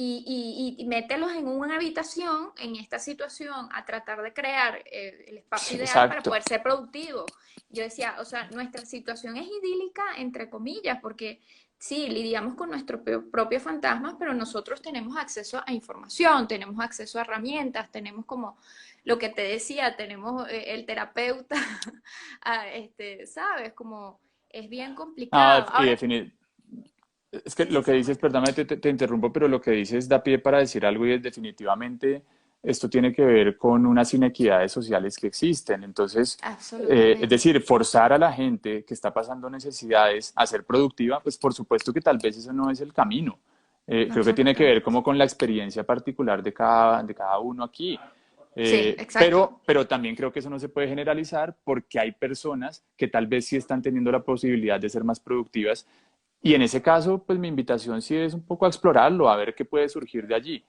y mételos en una habitación en esta situación a tratar de crear el espacio ideal para exacto. poder ser productivo. Yo decía, o sea, nuestra situación es idílica entre comillas, porque sí, lidiamos con nuestros propios fantasmas, pero nosotros tenemos acceso a información, tenemos acceso a herramientas, tenemos como lo que te decía, tenemos el terapeuta, ¿sabes? Como es bien No, complicado. y Ahora, es que sí, sí, lo que sí, dices, perdóname, te interrumpo, pero lo que dices da pie para decir algo y es definitivamente esto tiene que ver con unas inequidades sociales que existen. Entonces, es absolutamente. decir, forzar a la gente que está pasando necesidades a ser productiva, pues por supuesto que tal vez eso no es el camino. Creo que tiene que ver Absolutamente. como con la experiencia particular de cada uno aquí. Sí, exacto. Pero también creo que eso no se puede generalizar porque hay personas que tal vez sí están teniendo la posibilidad de ser más productivas y en ese caso, pues mi invitación sí es un poco a explorarlo, a ver qué puede surgir de allí.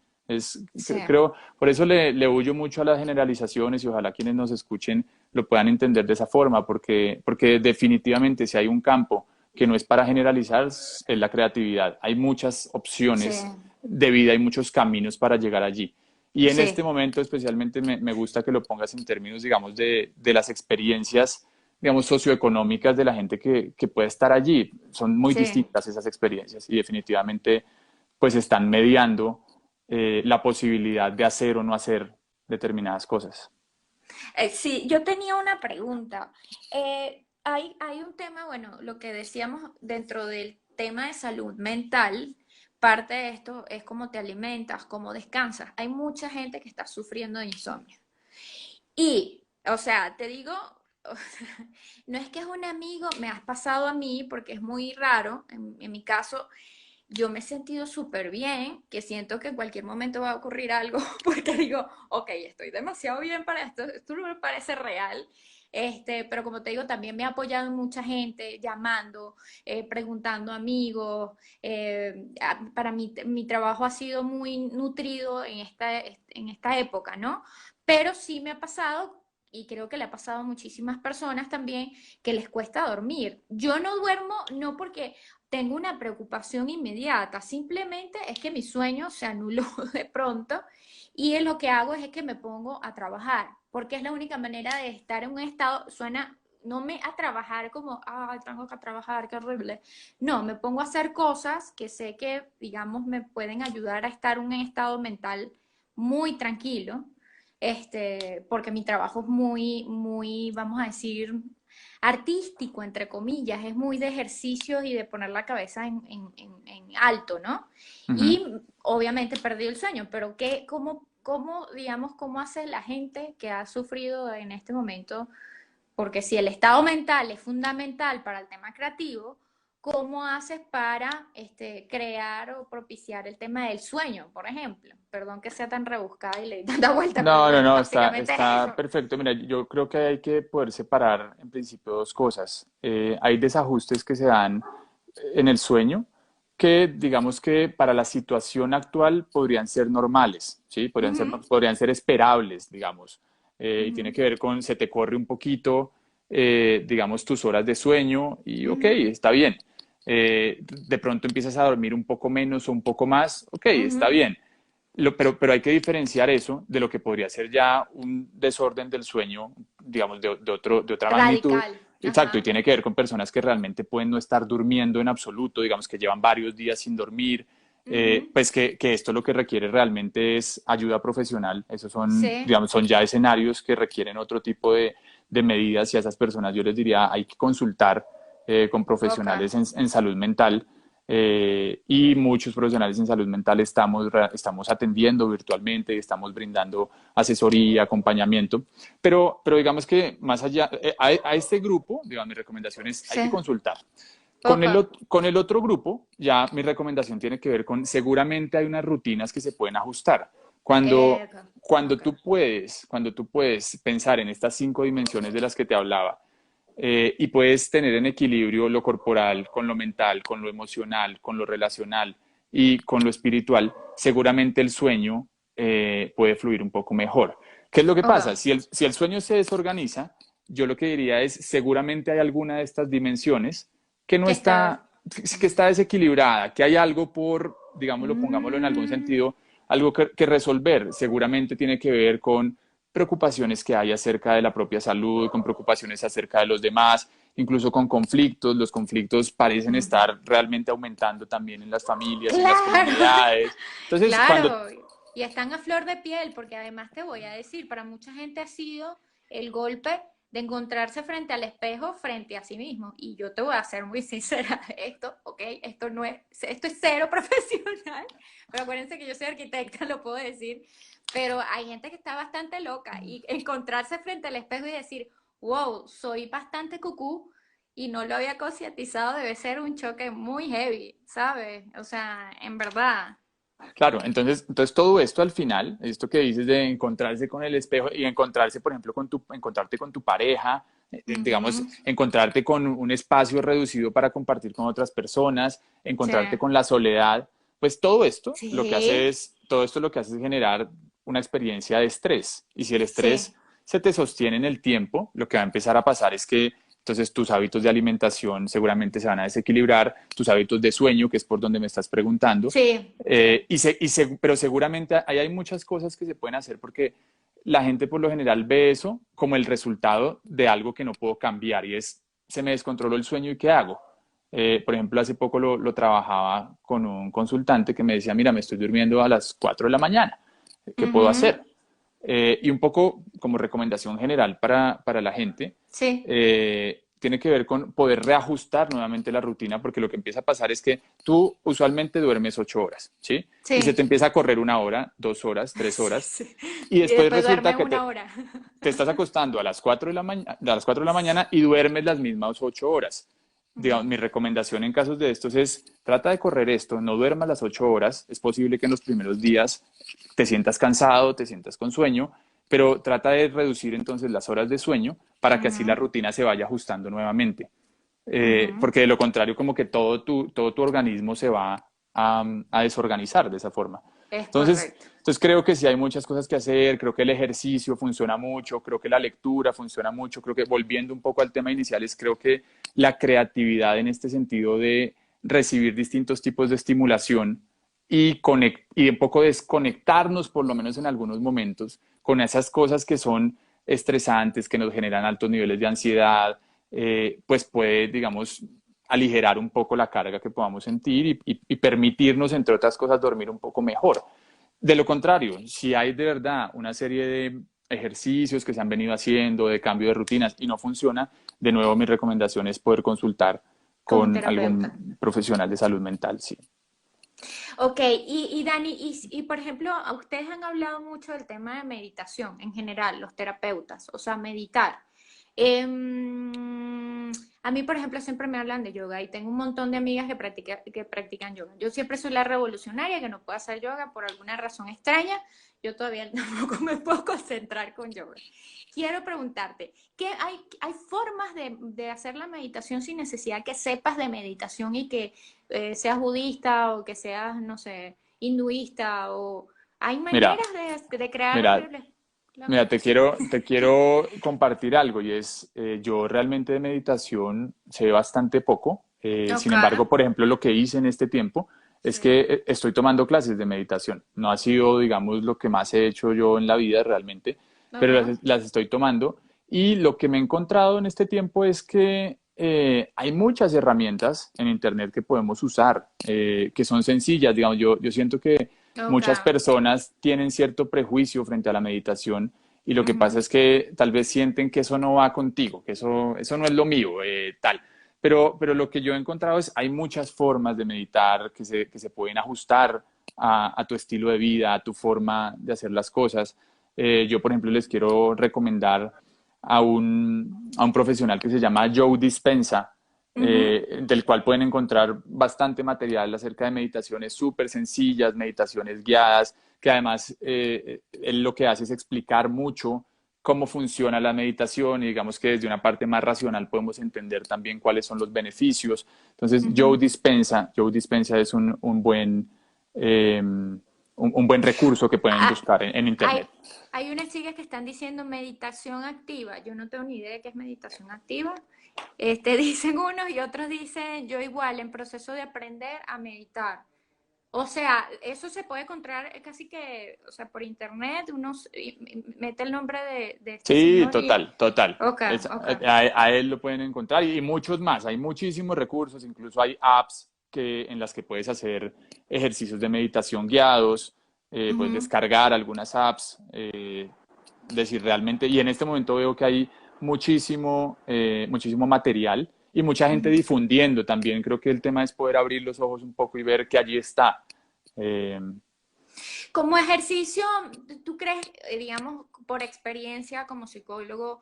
Sí, Creo, por eso le huyo mucho a las generalizaciones y ojalá quienes nos escuchen lo puedan entender de esa forma, porque definitivamente si hay un campo que no es para generalizar, es la creatividad. Hay muchas sí, opciones de vida, hay muchos caminos para llegar allí. Y en este sí, momento especialmente me gusta que lo pongas en términos, digamos, de las experiencias digamos, socioeconómicas de la gente que puede estar allí. Son muy sí. distintas esas experiencias y definitivamente pues están mediando la posibilidad de hacer o no hacer determinadas cosas. Sí, yo tenía una pregunta. Hay un tema, bueno, lo que decíamos dentro del tema de salud mental, parte de esto es cómo te alimentas, cómo descansas. Hay mucha gente que está sufriendo de insomnio. Y, o sea, te digo, o sea, no es que es un amigo, me has pasado a mí porque es muy raro. En mi caso, yo me he sentido súper bien, que siento que en cualquier momento va a ocurrir algo, porque digo, ok, estoy demasiado bien para esto, esto no me parece real, Pero como te digo, también me ha apoyado en mucha gente, llamando, preguntando a amigos. Para mí, mi trabajo ha sido muy nutrido en esta época, ¿no? Pero sí me ha pasado, y creo que le ha pasado a muchísimas personas también, que les cuesta dormir. Yo no duermo no porque tengo una preocupación inmediata, simplemente es que mi sueño se anuló de pronto y lo que hago es que me pongo a trabajar, porque es la única manera de estar en un estado, suena, no me a trabajar como, ay, tengo que trabajar, qué horrible. No, me pongo a hacer cosas que sé que, digamos, me pueden ayudar a estar en un estado mental muy tranquilo, porque mi trabajo es muy, vamos a decir, artístico, entre comillas, es muy de ejercicios y de poner la cabeza en alto, ¿no? Ujú. Y obviamente perdí el sueño, pero digamos, cómo hace la gente que ha sufrido en este momento? Porque si el estado mental es fundamental para el tema creativo, ¿cómo haces para crear o propiciar el tema del sueño, por ejemplo? Perdón que sea tan rebuscada y le di tanta vuelta, pero No, no, bueno, no, básicamente es está eso. perfecto. Mira, yo creo que hay que poder separar en principio dos cosas. Hay desajustes que se dan en el sueño que digamos que para la situación actual podrían ser normales, ¿sí? Ujú, Podrían ser esperables, digamos. Y tiene ujú, que ver con, se te corre un poquito, digamos, tus horas de sueño y ok, ujú, está bien. De pronto empiezas a dormir un poco menos o un poco más, ok, está ujú. bien. Pero hay que diferenciar eso de lo que podría ser ya un desorden del sueño, digamos, de otra magnitud. Radical. Exacto, y Ajá. tiene que ver con personas que realmente pueden no estar durmiendo en absoluto, digamos que llevan varios días sin dormir, Ujú. pues que esto lo que requiere realmente es ayuda profesional. Esos son, Sí, digamos, son ya escenarios que requieren otro tipo de medidas y a esas personas yo les diría hay que consultar con ok, profesionales en salud mental y muchos profesionales en salud mental estamos atendiendo virtualmente, estamos brindando asesoría, acompañamiento, pero digamos que más allá, a este grupo, digamos, mi recomendación es hay que sí, consultar. ok, Con el otro grupo, ya mi recomendación tiene que ver con, seguramente hay unas rutinas que se pueden ajustar. ok, ok. Cuando tú puedes pensar en estas 5 dimensiones de las que te hablaba, y puedes tener en equilibrio lo corporal con lo mental, con lo emocional, con lo relacional y con lo espiritual, seguramente el sueño puede fluir un poco mejor. ¿Qué es lo que Ok, pasa? Si el sueño se desorganiza, yo lo que diría es, seguramente hay alguna de estas dimensiones que no que está... está, que está desequilibrada, que hay algo por, digámoslo, pongámoslo en algún Mm, sentido, algo que resolver. Seguramente tiene que ver con preocupaciones que hay acerca de la propia salud, con preocupaciones acerca de los demás, incluso con conflictos. Los conflictos parecen ujú. estar realmente aumentando también en las familias, en las Claro, comunidades. Entonces, cuando... claro. Y están a flor de piel, porque además te voy a decir, para mucha gente ha sido el golpe de encontrarse frente al espejo, frente a sí mismo. Y yo te voy a ser muy sincera, esto, ok, esto es cero profesional, pero acuérdense que yo soy arquitecta, lo puedo decir, pero hay gente que está bastante loca y encontrarse frente al espejo y decir, wow, soy bastante cucú y no lo había concientizado, debe ser un choque muy heavy, ¿sabes? O sea, en verdad. Claro, entonces todo esto al final, esto que dices de encontrarse con el espejo y encontrarse, por ejemplo, encontrarte con tu pareja, digamos, Ujú. encontrarte con un espacio reducido para compartir con otras personas, Sí. encontrarte con la soledad, pues todo esto Sí, todo esto lo que hace es generar una experiencia de estrés. Y si el estrés sí, se te sostiene en el tiempo, lo que va a empezar a pasar es que entonces tus hábitos de alimentación seguramente se van a desequilibrar, tus hábitos de sueño, que es por donde me estás preguntando, sí, sí. pero seguramente ahí hay muchas cosas que se pueden hacer porque la gente por lo general ve eso como el resultado de algo que no puedo cambiar y es, se me descontroló el sueño y ¿qué hago? Por ejemplo, hace poco lo trabajaba con un consultante que me decía, mira, me estoy durmiendo a las 4 de la mañana, ¿qué puedo Ujú. hacer? Y un poco como recomendación general para la gente, Sí, tiene que ver con poder reajustar nuevamente la rutina, porque lo que empieza a pasar es que tú usualmente duermes 8 horas, ¿sí? Y se te sí. empieza a correr 1 hora, 2 horas, tres Sí, horas, sí. y Y después después resulta duerme que una hora. te estás acostando a las 4 de la mañana, y duermes las mismas 8 horas. Digamos, Ujú. mi recomendación en casos de estos es, trata de correr esto, no duermas las 8 horas, es posible que en los primeros días te sientas cansado, te sientas con sueño, pero trata de reducir entonces las horas de sueño para que así la Ujú, rutina se vaya ajustando nuevamente. ujú. Porque de lo contrario, como que todo tu organismo se va a desorganizar de esa forma. Es Entonces, correcto. entonces creo que sí hay muchas cosas que hacer, creo que el ejercicio funciona mucho, creo que la lectura funciona mucho, creo que volviendo un poco al tema inicial, creo que la creatividad en este sentido de recibir distintos tipos de estimulación y un poco desconectarnos, por lo menos en algunos momentos, con esas cosas que son estresantes, que nos generan altos niveles de ansiedad, pues puede, digamos, aligerar un poco la carga que podamos sentir y permitirnos, entre otras cosas, dormir un poco mejor. De lo contrario, si hay de verdad una serie de ejercicios que se han venido haciendo, de cambio de rutinas y no funciona, de nuevo mi recomendación es poder consultar Con un con terapeuta. algún profesional de salud mental, sí. Ok, y Dani, por ejemplo, a ustedes han hablado mucho del tema de meditación en general, los terapeutas, o sea, meditar. A mí, por ejemplo, siempre me hablan de yoga y tengo un montón de amigas que practican yoga. Yo siempre soy la revolucionaria que no puede hacer yoga por alguna razón extraña. Yo todavía tampoco me puedo concentrar con yoga. Quiero preguntarte, ¿hay formas de hacer la meditación sin necesidad que sepas de meditación y que seas budista o que seas, no sé, hinduista? O hay Mira, maneras de crear mira, la Mira, meditación. te quiero compartir algo y es, yo realmente de meditación sé bastante poco. Sin Ok, embargo, por ejemplo, lo que hice en este tiempo es que sí, estoy tomando clases de meditación. No ha sido, digamos, lo que más he hecho yo en la vida realmente, pero ok. las estoy tomando. Y lo que me he encontrado en este tiempo es que hay muchas herramientas en Internet que podemos usar, que son sencillas. Digamos, yo siento que Ok. muchas personas tienen cierto prejuicio frente a la meditación y lo que pasa Ujú, es que tal vez sienten que eso no va contigo, que eso no es lo mío, tal. Pero lo que yo he encontrado es, hay muchas formas de meditar que se pueden ajustar a tu estilo de vida, a tu forma de hacer las cosas. Yo, por ejemplo, les quiero recomendar a un profesional que se llama Joe Dispenza, ujú. del cual pueden encontrar bastante material acerca de meditaciones súper sencillas, meditaciones guiadas, que además él lo que hace es explicar mucho cómo funciona la meditación y digamos que desde una parte más racional podemos entender también cuáles son los beneficios. Entonces, Ujú. Joe Dispenza es un buen recurso que pueden Ah, buscar en hay, Internet. hay unas chicas que están diciendo meditación activa. Yo no tengo ni idea de qué es meditación activa. Dicen unos y otros dicen yo igual, en proceso de aprender a meditar. O sea, eso se puede encontrar casi que, o sea, por internet, mete el nombre de este Sí, señor y... total, total. Ok, ok. A él lo pueden encontrar y muchos más. Hay muchísimos recursos, incluso hay apps en las que puedes hacer ejercicios de meditación guiados, puedes Ujú, descargar algunas apps, decir realmente, y en este momento veo que hay muchísimo material y mucha gente ujú. difundiendo también. Creo que el tema es poder abrir los ojos un poco y ver que allí está. Eh, Como ejercicio, ¿tú crees, digamos, por experiencia como psicólogo,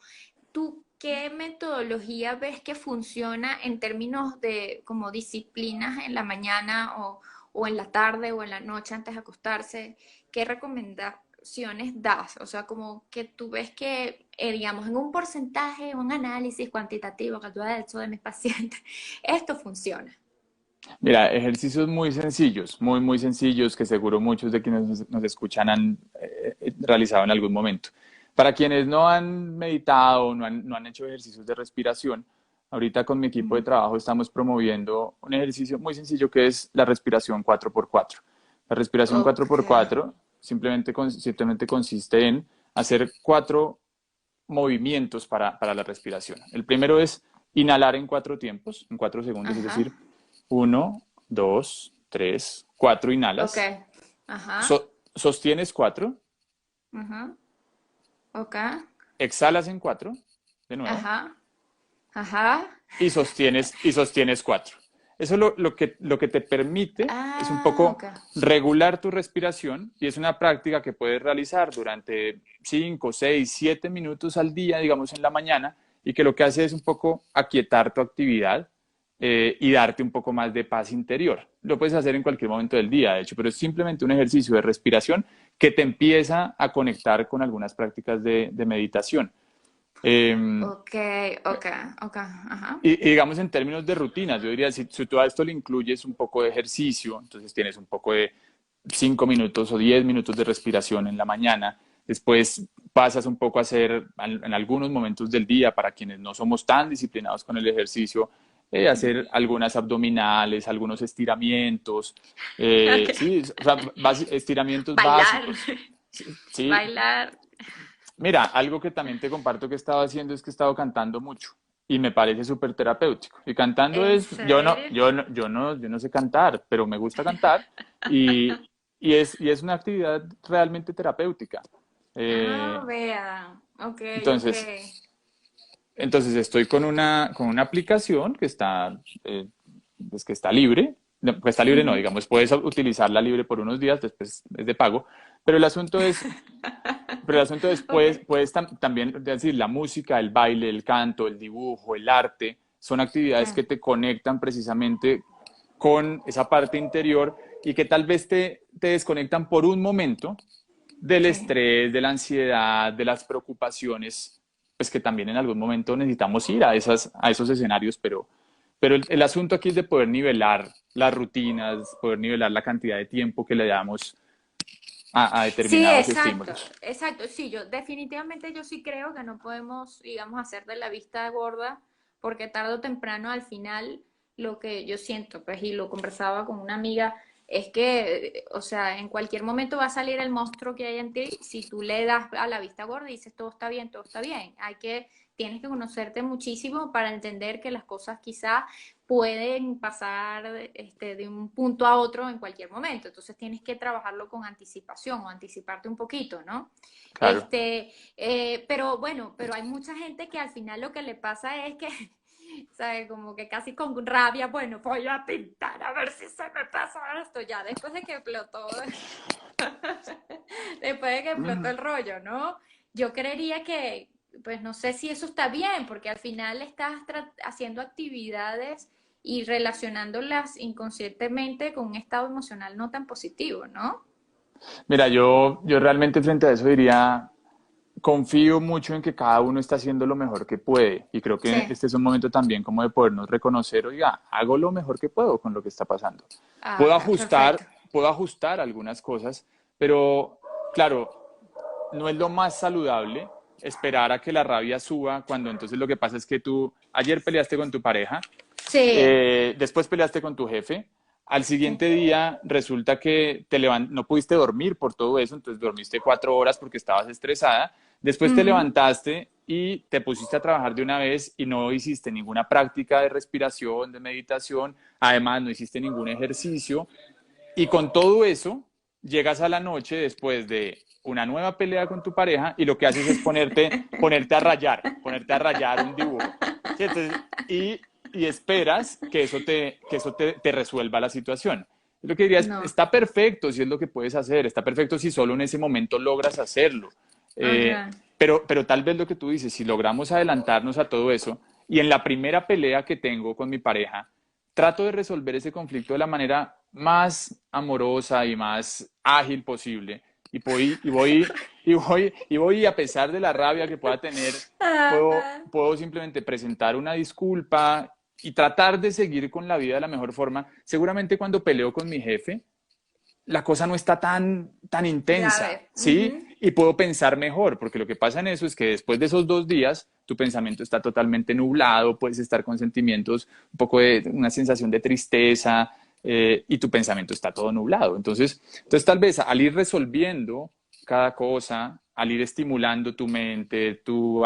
tú qué metodología ves que funciona en términos de como disciplinas en la mañana o en la tarde o en la noche antes de acostarse? ¿Qué recomendaciones das? O sea, como que tú ves que, digamos, en un porcentaje, un análisis cuantitativo que tú has hecho de mis pacientes, esto funciona. Mira, ejercicios muy sencillos, muy sencillos que seguro muchos de quienes nos escuchan han realizado en algún momento. Para quienes no han meditado, no han hecho ejercicios de respiración, ahorita con mi equipo de Ujú. trabajo estamos promoviendo un ejercicio muy sencillo que es la respiración 4x4. La respiración cuatro Ok. por cuatro simplemente consiste en hacer cuatro movimientos para la respiración. El primero es inhalar en cuatro tiempos, en 4 segundos, es Ajá. decir, uno, dos, tres, cuatro, Ok. inhalas, Ajá. sostienes cuatro, Ajá. Ok. exhalas en cuatro, de nuevo, Ajá. Ajá. y sostienes cuatro. Eso lo que te permite es un Ah, poco ok. regular tu respiración y es una práctica que puedes realizar durante 5, 6, 7 minutos al día, digamos en la mañana, y que lo que hace es un poco aquietar tu actividad y darte un poco más de paz interior. Lo puedes hacer en cualquier momento del día, de hecho, pero es simplemente un ejercicio de respiración que te empieza a conectar con algunas prácticas de meditación. Ok, ok, ok, ajá. Y digamos en términos de rutinas, yo diría, si tú a esto le incluyes un poco de ejercicio, entonces tienes un poco de 5 minutos o 10 minutos de respiración en la mañana, después pasas un poco a hacer en algunos momentos del día, para quienes no somos tan disciplinados con el ejercicio, hacer algunas abdominales, algunos estiramientos, Ok. sí, o sea, estiramientos Bailar, básicos. Sí, bailar. mira, algo que también te comparto que he estado haciendo es que he estado cantando mucho y me parece súper terapéutico. Y cantando ¿En es, serio? yo no sé cantar, pero me gusta cantar y, y es una actividad realmente terapéutica. Ah, Eh, vea. Ok, ok. entonces, entonces estoy con una aplicación que está, pues que está libre. No, pues está libre, no, Ujú. digamos, puedes utilizarla libre por unos días, después es de pago. Pero el asunto es Pero el asunto es, Ok. puedes también, es decir, la música, el baile, el canto, el dibujo, el arte, son actividades Ok. que te conectan precisamente con esa parte interior y que tal vez te desconectan por un momento del Sí. estrés, de la ansiedad, de las preocupaciones, pues que también en algún momento necesitamos ir a esos escenarios, pero el asunto aquí es de poder nivelar las rutinas, poder nivelar la cantidad de tiempo que le damos a Sí, determinados exacto, estímulos. exacto. Sí, yo definitivamente yo sí creo que no podemos, digamos, hacer de la vista gorda, porque tarde o temprano al final lo que yo siento, pues, y lo conversaba con una amiga, es que, o sea, en cualquier momento va a salir el monstruo que hay en ti si tú le das a la vista gorda y dices todo está bien, todo está bien. Tienes que conocerte muchísimo para entender que las cosas quizás pueden pasar de un punto a otro en cualquier momento. Entonces tienes que trabajarlo con anticipación o anticiparte un poquito, ¿no? Claro. Pero bueno, pero hay mucha gente que al final lo que le pasa es que, ¿sabes? Como que casi con rabia, bueno, voy a pintar a ver si se me pasa esto ya, después de que explotó, después de que explotó el rollo, ¿no? Yo creería que, pues no sé si eso está bien, porque al final estás haciendo actividades y relacionándolas inconscientemente con un estado emocional no tan positivo, ¿no? Mira, yo realmente frente a eso diría, confío mucho en que cada uno está haciendo lo mejor que puede y creo que Sí. este es un momento también como de podernos reconocer, oiga, hago lo mejor que puedo con lo que está pasando. Ah, ok, perfecto. Puedo ajustar algunas cosas, pero claro, no es lo más saludable esperar a que la rabia suba cuando entonces lo que pasa es que tú ayer peleaste con tu pareja, Sí. después peleaste con tu jefe, al siguiente día resulta que no pudiste dormir por todo eso, entonces dormiste 4 horas porque estabas estresada, después te Ujú. levantaste y te pusiste a trabajar de una vez y no hiciste ninguna práctica de respiración, de meditación, además no hiciste ningún ejercicio y con todo eso llegas a la noche después de una nueva pelea con tu pareja y lo que haces es ponerte a rayar un dibujo. ¿Sí? Entonces, y esperas que eso te resuelva la situación. Lo que diría es, No. está perfecto si es lo que puedes hacer, está perfecto si solo en ese momento logras hacerlo. Okay. Pero tal vez lo que tú dices, si logramos adelantarnos a todo eso, y en la primera pelea que tengo con mi pareja, trato de resolver ese conflicto de la manera más amorosa y más ágil posible. Y voy, y a pesar de la rabia que pueda tener, Ajá. puedo simplemente presentar una disculpa y tratar de seguir con la vida de la mejor forma. Seguramente cuando peleo con mi jefe, la cosa no está tan intensa, Grave. ¿sí? Ujú. Y puedo pensar mejor, porque lo que pasa en eso es que después de esos 2 días, tu pensamiento está totalmente nublado, puedes estar con sentimientos, un poco de una sensación de tristeza, y tu pensamiento está todo nublado. Entonces tal vez al ir resolviendo cada cosa, al ir estimulando tu mente, tu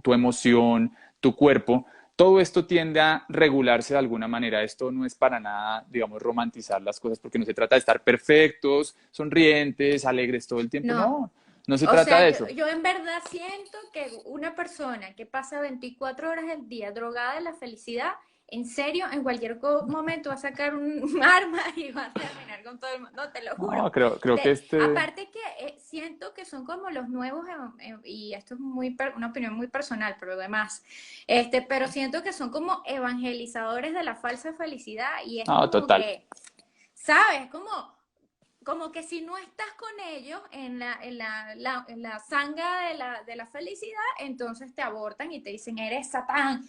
emoción, tu cuerpo, todo esto tiende a regularse de alguna manera. Esto no es para nada, digamos, romantizar las cosas, porque no se trata de estar perfectos, sonrientes, alegres todo el tiempo. No. No, no se O trata sea, de yo, eso. yo en verdad siento que una persona que pasa 24 horas al día drogada de la felicidad, en serio, en cualquier momento va a sacar un arma y va a terminar con todo el mundo. No, te lo juro. No, creo que Aparte que siento que son como los nuevos, y esto es una opinión muy personal, pero además, pero siento que son como evangelizadores de la falsa felicidad y es no, como total. que, ¿sabes? Como como que si no estás con ellos en la zanga de la felicidad, entonces te abortan y te dicen, eres Satán,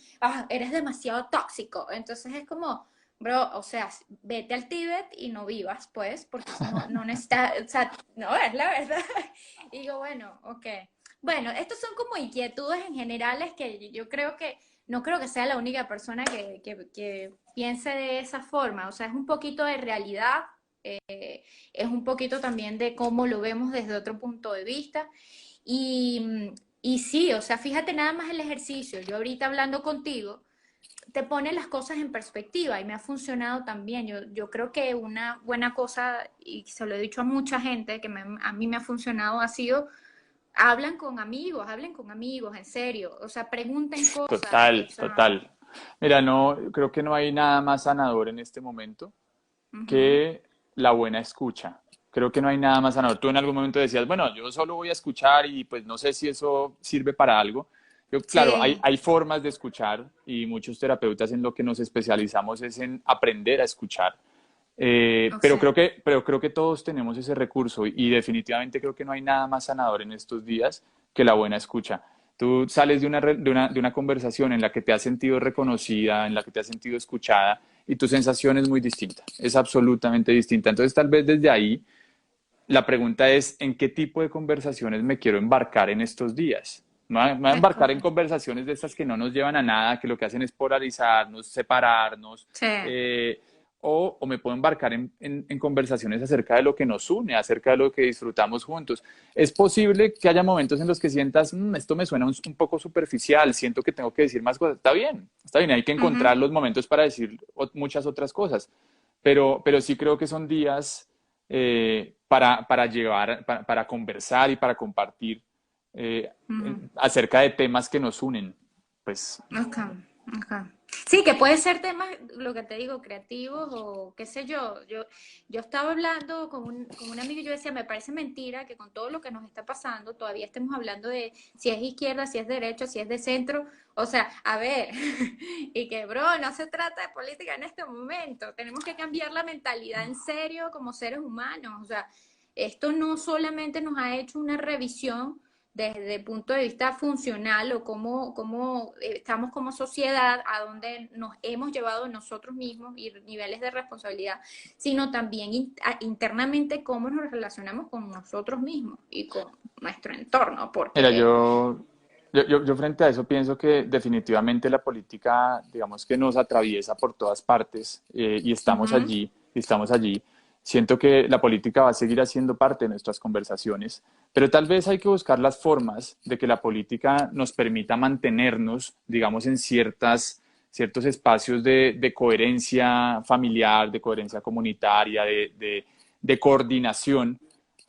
eres demasiado tóxico. Entonces es como, bro, o sea, vete al Tíbet y no vivas, pues, porque no necesitas, o sea, no es la verdad. Y digo, bueno, ok. Bueno, estos son como inquietudes en generales que yo creo que no creo que sea la única persona que piense de esa forma. O sea, es un poquito de realidad, es un poquito también de cómo lo vemos desde otro punto de vista. Y sí, o sea, fíjate nada más el ejercicio. Yo ahorita hablando contigo, te pone las cosas en perspectiva y me ha funcionado también. Yo creo que una buena cosa, y se lo he dicho a mucha gente, que a mí me ha funcionado, ha sido hablen con amigos, en serio. O sea, pregunten cosas. O Total, sea, total. Mira, no, creo que no hay nada más sanador en este momento ujú. que la buena escucha. Creo que no hay nada más sanador. Tú en algún momento decías, bueno, yo solo voy a escuchar y pues no sé si eso sirve para algo. Yo, claro, Sí, hay formas de escuchar y muchos terapeutas en lo que nos especializamos es en aprender a escuchar. o Pero sea, pero creo que todos tenemos ese recurso y definitivamente creo que no hay nada más sanador en estos días que la buena escucha. Tú sales de una conversación en la que te has sentido reconocida, en la que te has sentido escuchada y tu sensación es muy distinta, es absolutamente distinta. Entonces tal vez desde ahí la pregunta es, ¿en qué tipo de conversaciones me quiero embarcar en estos días? Me voy a es embarcar en correcto. conversaciones de estas que no nos llevan a nada, que lo que hacen es polarizarnos, separarnos, Sí, o me puedo embarcar en conversaciones acerca de lo que nos une, acerca de lo que disfrutamos juntos. Es posible que haya momentos en los que sientas, esto me suena un poco superficial, siento que tengo que decir más cosas. Está bien, hay que encontrar ujú, los momentos para decir muchas otras cosas, pero sí creo que son días para llevar, para conversar y para compartir ujú. acerca de temas que nos unen. Pues Ok, ok. Sí, que puede ser temas, lo que te digo, creativos o qué sé yo. Yo estaba hablando con un amigo y yo decía, me parece mentira que con todo lo que nos está pasando todavía estemos hablando de si es izquierda, si es derecha, si es de centro. O sea, a ver, y que, bro, no se trata de política en este momento. Tenemos que cambiar la mentalidad en serio como seres humanos. O sea, esto no solamente nos ha hecho una revisión desde el punto de vista funcional o cómo estamos como sociedad, a dónde nos hemos llevado nosotros mismos y niveles de responsabilidad, sino también internamente cómo nos relacionamos con nosotros mismos y con nuestro entorno, mira, porque... yo frente a eso pienso que definitivamente la política, digamos que nos atraviesa por todas partes Ujú, y estamos allí. Siento que la política va a seguir haciendo parte de nuestras conversaciones, pero tal vez hay que buscar las formas de que la política nos permita mantenernos, digamos, en ciertos espacios de coherencia familiar, de coherencia comunitaria, de coordinación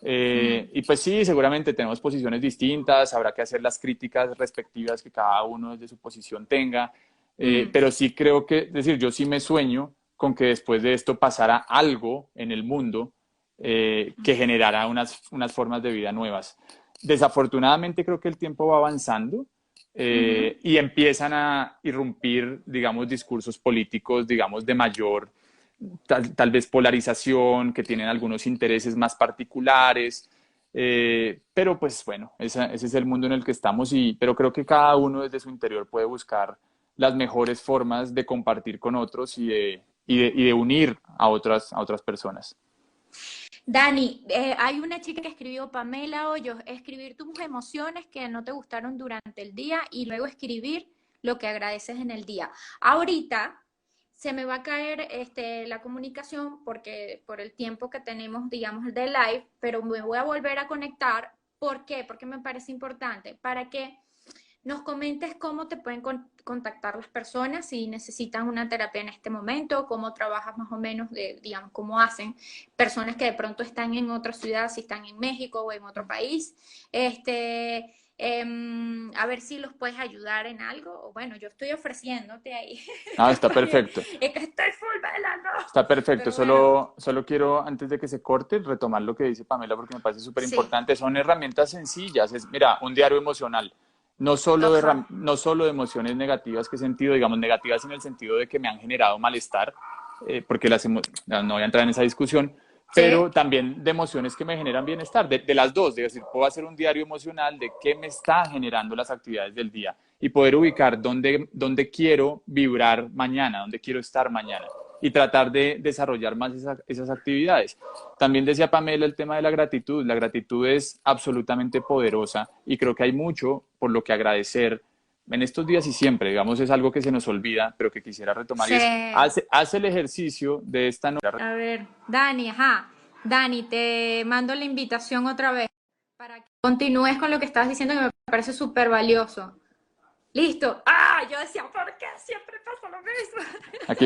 mm, y pues sí, seguramente tenemos posiciones distintas, habrá que hacer las críticas respectivas que cada uno desde su posición tenga, mm, pero sí creo que, es decir, yo sí me sueño con que después de esto pasara algo en el mundo que generara unas formas de vida nuevas. Desafortunadamente creo que el tiempo va avanzando ujú. y empiezan a irrumpir, digamos, discursos políticos, digamos, de mayor tal vez polarización, que tienen algunos intereses más particulares, pero pues bueno, ese es el mundo en el que estamos, pero creo que cada uno desde su interior puede buscar las mejores formas de compartir con otros y de unir a otras personas. Dani, hay una chica que escribió, Pamela Hoyos, escribir tus emociones que no te gustaron durante el día y luego escribir lo que agradeces en el día. Ahorita se me va a caer la comunicación porque por el tiempo que tenemos, digamos, de live, pero me voy a volver a conectar. ¿Por qué? Porque me parece importante para que nos comentes cómo te pueden contactar las personas si necesitan una terapia en este momento, cómo trabajas más o menos, digamos, cómo hacen personas que de pronto están en otra ciudad, si están en México o en otro país. A ver si los puedes ayudar en algo. O bueno, yo estoy ofreciéndote ahí. Ah, está Porque perfecto. es que estoy full bailando. Está perfecto. Pero bueno, Solo quiero, antes de que se corte, retomar lo que dice Pamela porque me parece súper sí. importante. Son herramientas sencillas. Mira, un diario emocional. Ajá. No solo de emociones negativas que he sentido, digamos, negativas en el sentido de que me han generado malestar, porque no voy a entrar en esa discusión, Sí. pero también de emociones que me generan bienestar, de las dos, es decir, puedo hacer un diario emocional de qué me está generando las actividades del día y poder ubicar dónde quiero vibrar mañana, dónde quiero estar mañana y tratar de desarrollar más esas actividades. También decía Pamela el tema de la gratitud. La gratitud es absolutamente poderosa y creo que hay mucho por lo que agradecer en estos días y siempre, digamos, es algo que se nos olvida, pero que quisiera retomar y es, Sí. hace el ejercicio de esta noche. A ver, Dani, ajá. Dani, te mando la invitación otra vez para que continúes con lo que estabas diciendo que me parece súper valioso. Listo. Ah, yo decía, ¿por qué siempre pasa lo mismo? Aquí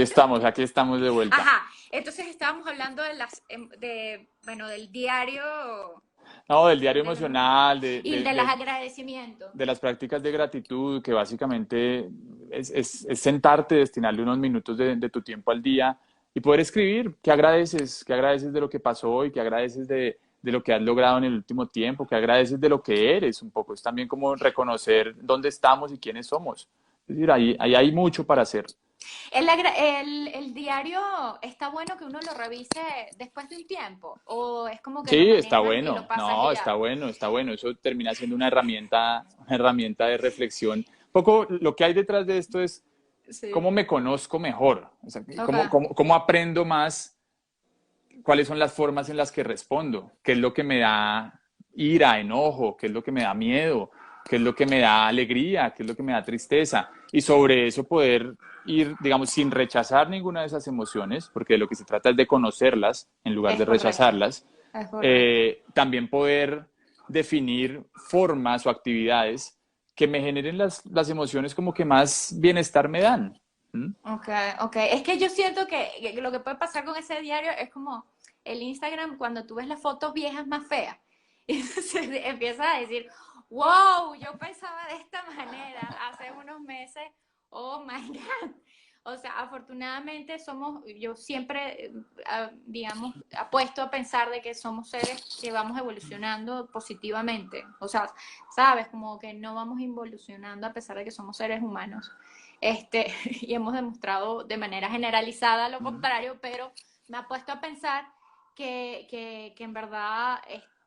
estamos de vuelta. Ajá. Entonces estábamos hablando de bueno, del diario No, del diario de los, emocional, y de los agradecimientos. de las prácticas de gratitud, que básicamente es sentarte, destinarle unos minutos de tu tiempo al día y poder escribir qué agradeces de lo que pasó y qué agradeces de lo que has logrado en el último tiempo, qué agradeces de lo que eres un poco. Es también como reconocer dónde estamos y quiénes somos. Es decir, ahí hay mucho para hacer. El diario está bueno que uno lo revise después de un tiempo, o es como que lo Sí, está manejas y lo bueno. pasas y No, ya. está bueno, está bueno. Eso termina siendo una herramienta de reflexión. Un poco lo que hay detrás de esto es Sí. cómo me conozco mejor, o sea, Ok. cómo aprendo más, cuáles son las formas en las que respondo, qué es lo que me da ira, enojo, qué es lo que me da miedo, qué es lo que me da alegría, qué es lo que me da tristeza. Y sobre eso poder ir, digamos, sin rechazar ninguna de esas emociones, porque de lo que se trata es de conocerlas en lugar Es de correcto, rechazarlas, es correcto. también poder definir formas o actividades que me generen las emociones como que más bienestar me dan. ¿Mm? Ok, ok. Es que yo siento que lo que puede pasar con ese diario es como el Instagram cuando tú ves las fotos viejas más feas. Y entonces empiezas a decir, wow, yo pensaba de esta manera hace unos meses. Oh my God. O sea, afortunadamente yo siempre, digamos, apuesto a pensar de que somos seres que vamos evolucionando positivamente. O sea, sabes, como que no vamos involucionando a pesar de que somos seres humanos. Y hemos demostrado de manera generalizada lo contrario, pero me ha puesto a pensar que en verdad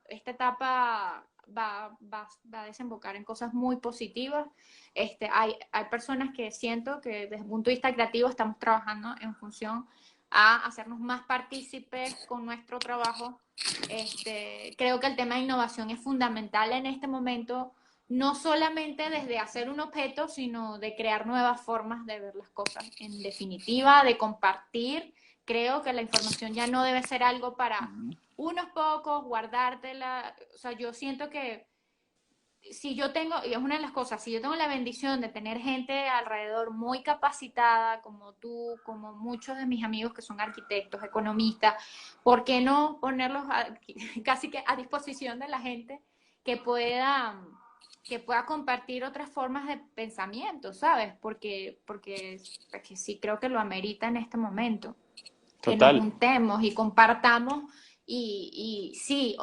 esta etapa va a desembocar en cosas muy positivas. Hay personas que siento que desde el punto de vista creativo estamos trabajando en función a hacernos más partícipes con nuestro trabajo. Creo que el tema de innovación es fundamental en este momento, no solamente desde hacer un objeto, sino de crear nuevas formas de ver las cosas. En definitiva, de compartir. Creo que la información ya no debe ser algo para unos pocos, guardártela. O sea, yo siento que si yo tengo, y es una de las cosas, si yo tengo la bendición de tener gente alrededor muy capacitada, como tú, como muchos de mis amigos que son arquitectos, economistas, ¿por qué no ponerlos casi que a disposición de la gente que pueda, que pueda compartir otras formas de pensamiento, ¿sabes? Porque sí creo que lo amerita en este momento, que nos Total. juntemos y compartamos y sí,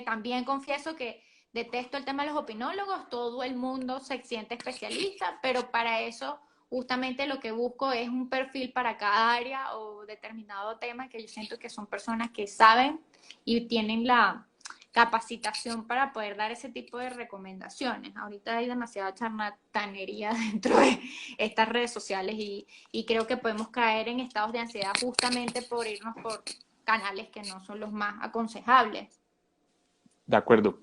también confieso que detesto el tema de los opinólogos, todo el mundo se siente especialista, pero para eso justamente lo que busco es un perfil para cada área o determinado tema que yo siento que son personas que saben y tienen la capacitación para poder dar ese tipo de recomendaciones. Ahorita hay demasiada charlatanería dentro de estas redes sociales y creo que podemos caer en estados de ansiedad justamente por irnos por canales que no son los más aconsejables. De acuerdo,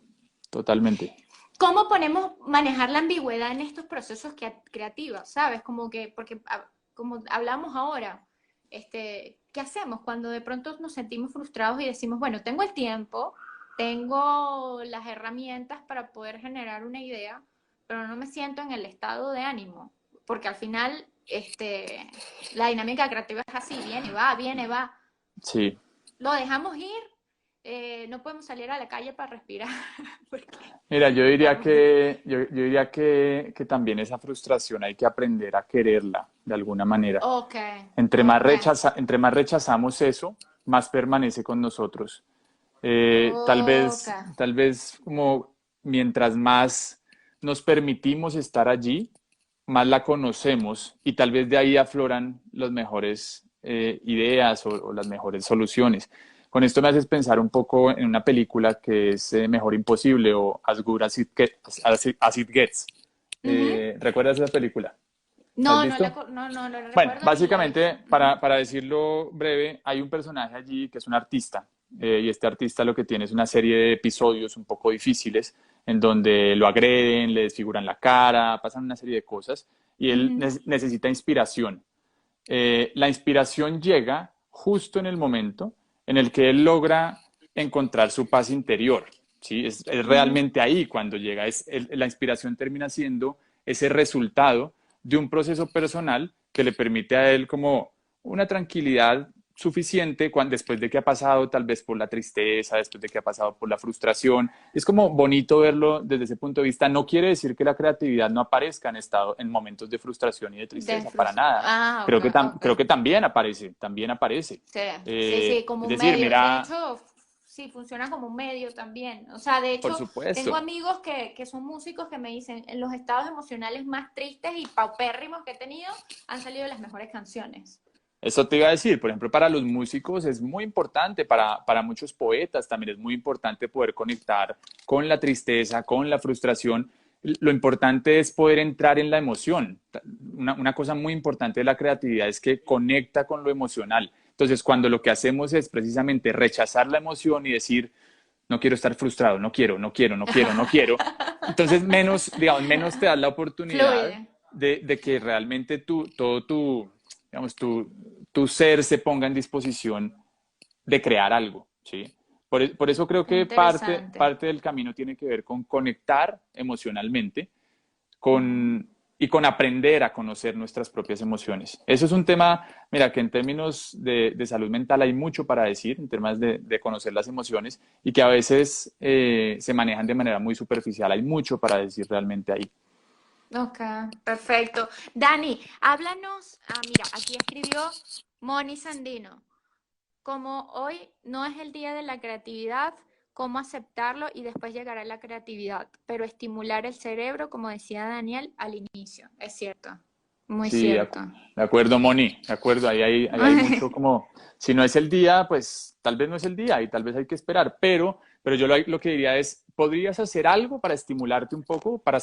totalmente. ¿Cómo podemos manejar la ambigüedad en estos procesos creativos? ¿Sabes? Como que, porque como hablamos ahora, ¿qué hacemos cuando de pronto nos sentimos frustrados y decimos, bueno, tengo el tiempo, tengo las herramientas para poder generar una idea, pero no me siento en el estado de ánimo? Porque al final, la dinámica creativa es así, viene, va, viene, va. Sí. Lo dejamos ir, no podemos salir a la calle para respirar, porque Mira, estamos... yo diría que también esa frustración hay que aprender a quererla de alguna manera. Ok, ok, Entre más rechazamos eso, más permanece con nosotros. ok. Tal vez como mientras más nos permitimos estar allí, más la conocemos y tal vez de ahí afloran las mejores ideas o las mejores soluciones. Con esto me haces pensar un poco en una película que es Mejor Imposible o As Good As It Gets. Ujú. ¿Recuerdas esa película? ¿La has No, visto? no la Bueno, recuerdo ni la he visto. básicamente, Ujú. para decirlo breve, hay un personaje allí que es un artista, y este artista lo que tiene es una serie de episodios un poco difíciles en donde lo agreden, le desfiguran la cara, pasan una serie de cosas, y él Ujú. necesita inspiración. La inspiración llega justo en el momento en el que él logra encontrar su paz interior. ¿Sí? Es Ujú. realmente ahí cuando llega. La inspiración termina siendo ese resultado de un proceso personal que le permite a él como una tranquilidad suficiente después de que ha pasado tal vez por la tristeza, después de que ha pasado por la frustración. Es como bonito verlo desde ese punto de vista. No quiere decir que la creatividad no aparezca en momentos de frustración y de tristeza, para nada. Ah, ok, ok. Creo que también aparece, también aparece. Sí, sí, sí, como Es un decir, medio. De mira, hecho, sí, funciona como un medio también. O sea, de por hecho, tengo supuesto. amigos que son músicos que me dicen, en los estados emocionales más tristes y paupérrimos que he tenido, han salido las mejores canciones. Eso te iba a decir, por ejemplo, para los músicos es muy importante, para muchos poetas también es muy importante poder conectar con la tristeza, con la frustración. Lo importante es poder entrar en la emoción. Una cosa muy importante de la creatividad es que conecta con lo emocional. Entonces, cuando lo que hacemos es precisamente rechazar la emoción y decir, no quiero estar frustrado, no quiero, entonces menos, digamos, menos te das la oportunidad Fluye. de que realmente todo digamos, tu ser se ponga en disposición de crear algo, ¿sí? Por eso creo Qué que interesante. parte del camino tiene que ver con conectar emocionalmente con, y con aprender a conocer nuestras propias emociones. Eso es un tema, mira, que en términos de salud mental hay mucho para decir, en temas de conocer las emociones y que a veces se manejan de manera muy superficial. Hay mucho para decir realmente ahí. Ok, perfecto. Dani, háblanos. Ah, mira, aquí escribió Moni Sandino. Como hoy no es el día de la creatividad, cómo aceptarlo y después llegará la creatividad, pero estimular el cerebro, como decía Daniel al inicio. Es cierto, muy Sí, cierto. de acuerdo, Moni, de acuerdo, ahí hay mucho como, si no es el día, pues tal vez no es el día y tal vez hay que esperar, pero yo lo que diría es, ¿podrías hacer algo para estimularte un poco, para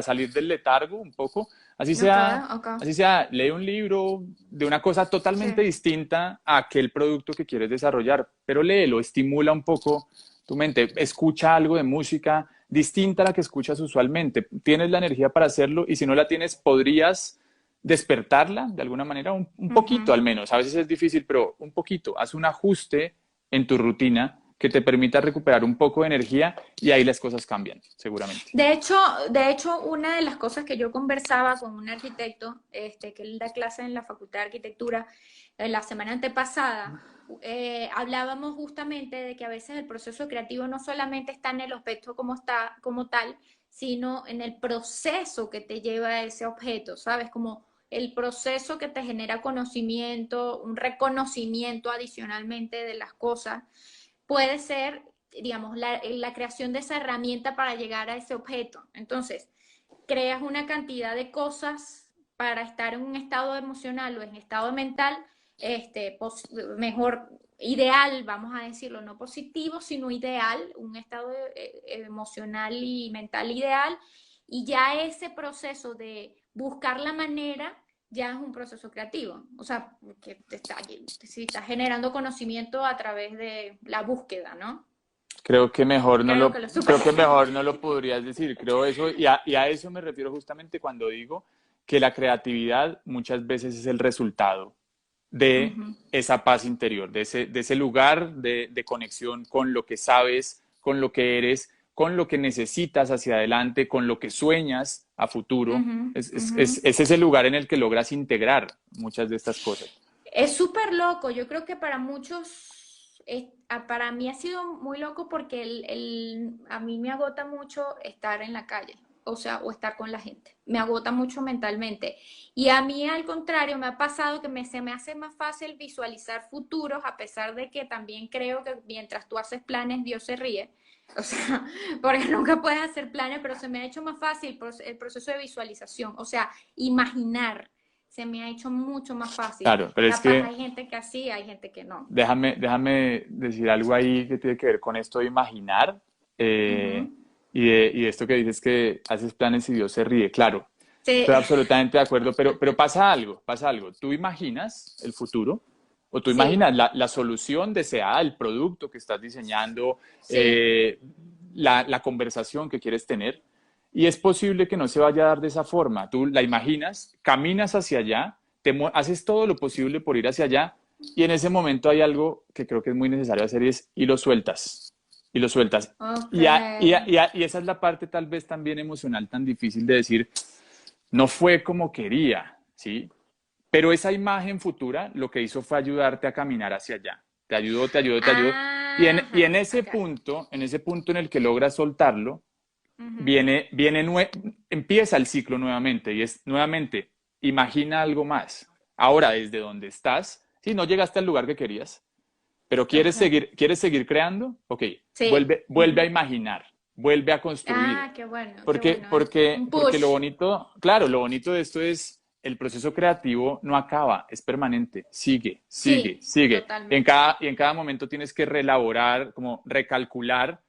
salir del letargo un poco? Ok, ok. Así sea, lee un libro de una cosa totalmente Sí. distinta a aquel producto que quieres desarrollar, pero léelo, estimula un poco tu mente, escucha algo de música distinta a la que escuchas usualmente, tienes la energía para hacerlo y si no la tienes, podrías despertarla de alguna manera, un poquito Ujú. al menos. A veces es difícil, pero un poquito. Haz un ajuste en tu rutina que te permita recuperar un poco de energía y ahí las cosas cambian, seguramente. De hecho, de hecho, una de las cosas que yo conversaba con un arquitecto, que él da clase en la Facultad de Arquitectura, la semana antepasada, hablábamos justamente de que a veces el proceso creativo no solamente está en el objeto como está, como tal, sino en el proceso que te lleva a ese objeto, ¿sabes? Como el proceso que te genera conocimiento, un reconocimiento adicionalmente de las cosas, puede ser, digamos, la creación de esa herramienta para llegar a ese objeto. Entonces, creas una cantidad de cosas para estar en un estado emocional o en estado mental, mejor, ideal, vamos a decirlo, no positivo, sino ideal, un estado emocional y mental ideal, y ya ese proceso de buscar la manera ya es un proceso creativo, o sea, que si está generando conocimiento a través de la búsqueda, ¿no? Creo que lo supe. Creo que mejor no lo podrías decir. Creo eso, y a eso me refiero justamente cuando digo que la creatividad muchas veces es el resultado de Ujú. esa paz interior, de ese lugar de conexión con lo que sabes, con lo que eres, con lo que necesitas hacia adelante, con lo que sueñas a futuro. Ujú, ujú. Es ese lugar en el que logras integrar muchas de estas cosas. Es súper loco, yo creo que para muchos, para mí ha sido muy loco porque a mí me agota mucho estar en la calle, o sea, o estar con la gente, me agota mucho mentalmente. Y a mí al contrario, me ha pasado que se me hace más fácil visualizar futuros, a pesar de que también creo que mientras tú haces planes, Dios se ríe. O sea, porque nunca puedes hacer planes, pero se me ha hecho más fácil el proceso de visualización, o sea, imaginar. se me ha hecho mucho más fácil. Claro, pero es Capaz que hay gente que así, hay gente que no. déjame decir algo ahí que tiene que ver con esto de imaginar eh, Ujú. y de esto que dices que haces planes y Dios se ríe. Claro, Sí, estoy absolutamente de acuerdo, pero pasa algo, pasa algo. Tú imaginas el futuro o tú sí, imaginas la solución deseada, el producto que estás diseñando, sí. eh, la conversación que quieres tener y es posible que no se vaya a dar de esa forma. Tú la imaginas, caminas hacia allá, haces todo lo posible por ir hacia allá y en ese momento hay algo que creo que es muy necesario hacer y lo sueltas. Y lo sueltas. Ok. Y esa es la parte tal vez también emocional tan difícil de decir, no fue como quería, ¿sí? Pero esa imagen futura lo que hizo fue ayudarte a caminar hacia allá. Te ayudó, te ayudó, te ayudó. Y Ajá, ok. en ese punto en el que logras soltarlo, Ujú. empieza el ciclo nuevamente y es nuevamente, imagina algo más. Ahora, desde donde estás, si no llegaste al lugar que querías, pero Ok. quieres seguir creando, ok, Sí. vuelve a Ujú. imaginar, vuelve a construir. Ah, qué bueno, qué Porque, bueno. porque, Un porque lo push. bonito, claro, lo bonito de esto es el proceso creativo no acaba, es permanente, sigue, sigue, Sí, sigue. totalmente. Y en cada momento tienes que reelaborar, como recalcular,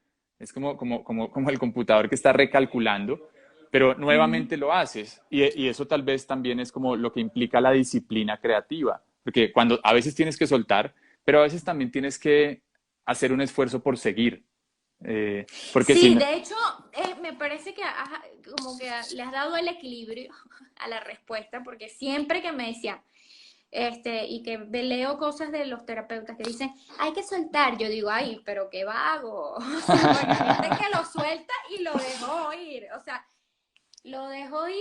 es como el computador que está recalculando, pero Ujú. nuevamente lo haces. Y eso tal vez también es como lo que implica la disciplina creativa, porque cuando a veces tienes que soltar, pero a veces también tienes que hacer un esfuerzo por seguir. Porque si Sí, no, de hecho, me parece que como que le has dado el equilibrio a la respuesta, porque siempre que me decían, y que leo cosas de los terapeutas que dicen, hay que soltar, yo digo, ay, pero qué vago. O sea, bueno, hay gente que lo suelta y lo dejó ir, o sea, lo dejó ir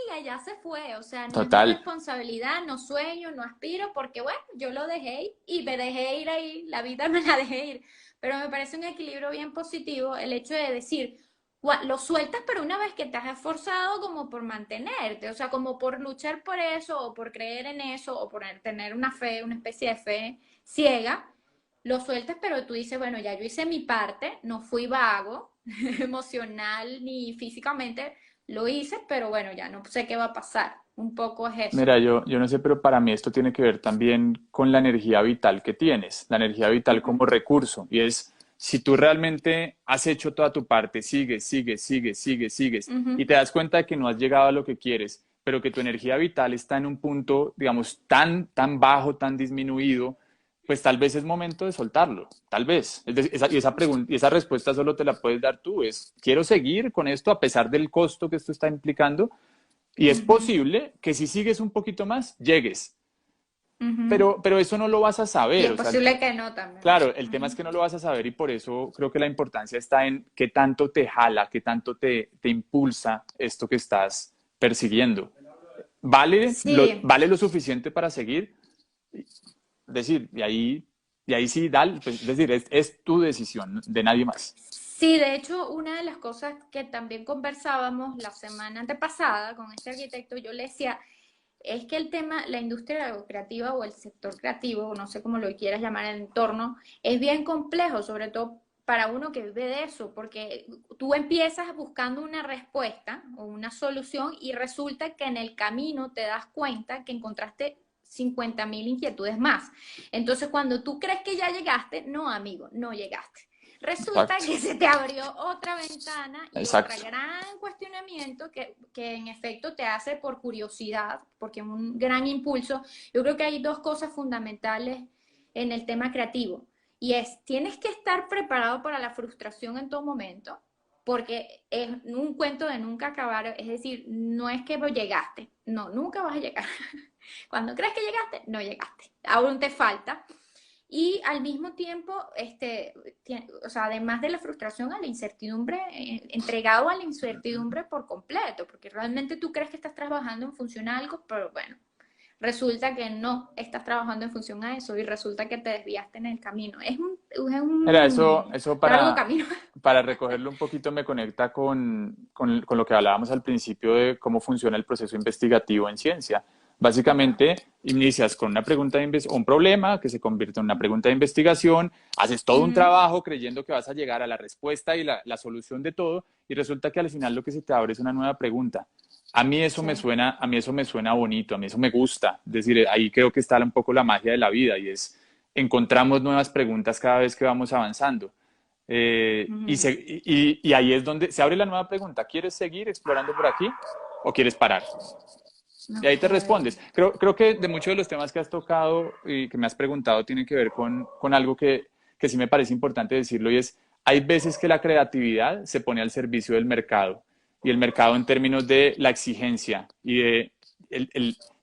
y allá se fue, o sea, no es mi total. responsabilidad, no sueño, no aspiro, porque bueno, yo lo dejé ir y me dejé ir ahí, la vida me la dejé ir, pero me parece un equilibrio bien positivo el hecho de decir, lo sueltas, pero una vez que te has esforzado como por mantenerte, o sea, como por luchar por eso, o por creer en eso, o por tener una fe, una especie de fe ciega, lo sueltas, pero tú dices, bueno, ya yo hice mi parte, no fui vago, emocional ni físicamente, lo hice, pero bueno, ya no sé qué va a pasar. Un poco es eso. Mira, yo no sé, pero para mí esto tiene que ver también con la energía vital que tienes, la energía vital como Ujú, recurso. Y es, si tú realmente has hecho toda tu parte, sigues, sigues, sigues, sigues, sigues, y ujú. te das cuenta de que no has llegado a lo que quieres, pero que tu energía vital está en un punto, digamos, tan bajo, tan disminuido, pues tal vez es momento de soltarlo, tal vez. Es decir, esa pregunta, y esa respuesta solo te la puedes dar tú, es, quiero seguir con esto a pesar del costo que esto está implicando y es Ujú, posible que si sigues un poquito más, llegues. ujú. Pero eso no lo vas a Y saber. es O sea, posible que no también. claro, el tema es Ujú, que no lo vas a saber y por eso creo que la importancia está en qué tanto te jala, qué tanto te impulsa esto que estás persiguiendo. sí, ¿Vale lo suficiente para seguir? Es decir, y ahí sí, dale, pues, es decir, es tu decisión, de nadie más. sí, de hecho, una de las cosas que también conversábamos la semana antepasada con este arquitecto, yo le decía, es que el tema, la industria creativa o el sector creativo, no sé cómo lo quieras llamar, el entorno, es bien complejo, sobre todo para uno que vive de eso, porque tú empiezas buscando una respuesta o una solución y resulta que en el camino te das cuenta que encontraste 50.000 inquietudes más. Entonces, cuando tú crees que ya llegaste, no, amigo, no llegaste. Resulta Exacto, que se te abrió otra ventana y otro exacto. gran cuestionamiento que en efecto te hace por curiosidad, porque es un gran impulso. Yo creo que hay dos cosas fundamentales en el tema creativo y es, tienes que estar preparado para la frustración en todo momento, porque es un cuento de nunca acabar, es decir, no es que llegaste, no, nunca vas a llegar. Cuando crees que llegaste, no llegaste, aún te falta. Y al mismo tiempo, o sea, además de la frustración, a la incertidumbre, entregado a la incertidumbre por completo, porque realmente tú crees que estás trabajando en función a algo, pero bueno, resulta que no estás trabajando en función a eso y resulta que te desviaste en el camino. Es Mira, un eso largo camino. para recogerlo un poquito me conecta con lo que hablábamos al principio de cómo funciona el proceso investigativo en ciencia. Ajá. Básicamente, inicias con una pregunta un problema que se convierte en una pregunta de investigación, haces todo un Ujú. trabajo creyendo que vas a llegar a la respuesta y la solución de todo, y resulta que al final lo que se te abre es una nueva pregunta. Sí. a mí eso me suena bonito, a mí eso me gusta. Es decir, ahí creo que está un poco la magia de la vida y es encontramos nuevas preguntas cada vez que vamos avanzando. Ujú. Y ahí es donde se abre la nueva pregunta. ¿Quieres seguir explorando por aquí o quieres parar? Y ahí Ok. te respondes. Creo que de muchos de los temas que has tocado y que me has preguntado tienen que ver con algo que sí me parece importante decirlo y es, hay veces que la creatividad se pone al servicio del mercado y el mercado en términos de la exigencia y de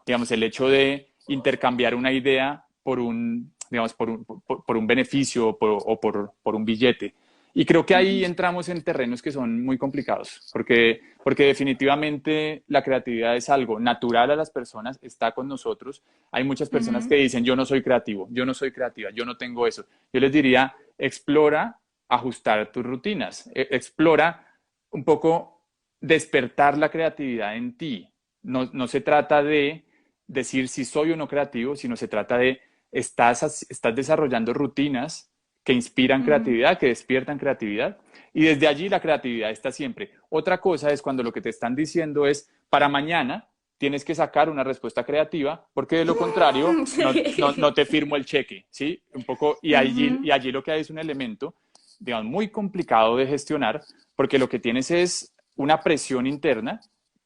digamos, el hecho de intercambiar una idea por un, digamos, por un beneficio por un billete. Y creo que ahí Ujú. entramos en terrenos que son muy complicados, porque definitivamente la creatividad es algo natural a las personas, está con nosotros. Hay muchas personas que Ujú. dicen, yo no soy creativo, yo no soy creativa, yo no tengo eso. Yo les diría, explora ajustar tus rutinas, explora un poco despertar la creatividad en ti. No se trata de decir si soy o no creativo, sino se trata de estás desarrollando rutinas que inspiran Ujú. creatividad, que despiertan creatividad, y desde allí la creatividad está siempre. Otra cosa es cuando lo que te están diciendo es, para mañana tienes que sacar una respuesta creativa, porque de lo contrario no Sí. te firmo el cheque, ¿sí? Un poco, y Ujú. allí lo que hay es un elemento, digamos, muy complicado de gestionar, porque lo que tienes es una presión interna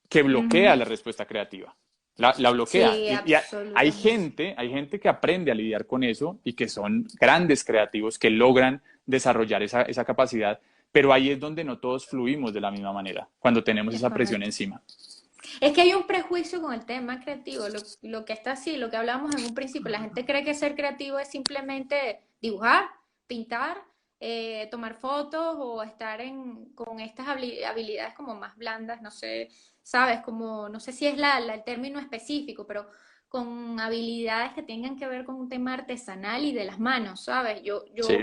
que bloquea Ujú. la respuesta creativa. La bloquea. Sí, Y absolutamente. hay gente que aprende a lidiar con eso y que son grandes creativos, que logran desarrollar esa capacidad, pero ahí es donde no todos fluimos de la misma manera, cuando tenemos Es esa presión correcto. encima. Es que hay un prejuicio con el tema creativo, lo que está así, lo que hablábamos en un principio. La gente cree que ser creativo es simplemente dibujar, pintar, tomar fotos o estar con estas habilidades como más blandas, no sé, sabes, como, no sé si es el término específico, pero con habilidades que tengan que ver con un tema artesanal y de las manos, ¿sabes? Sí,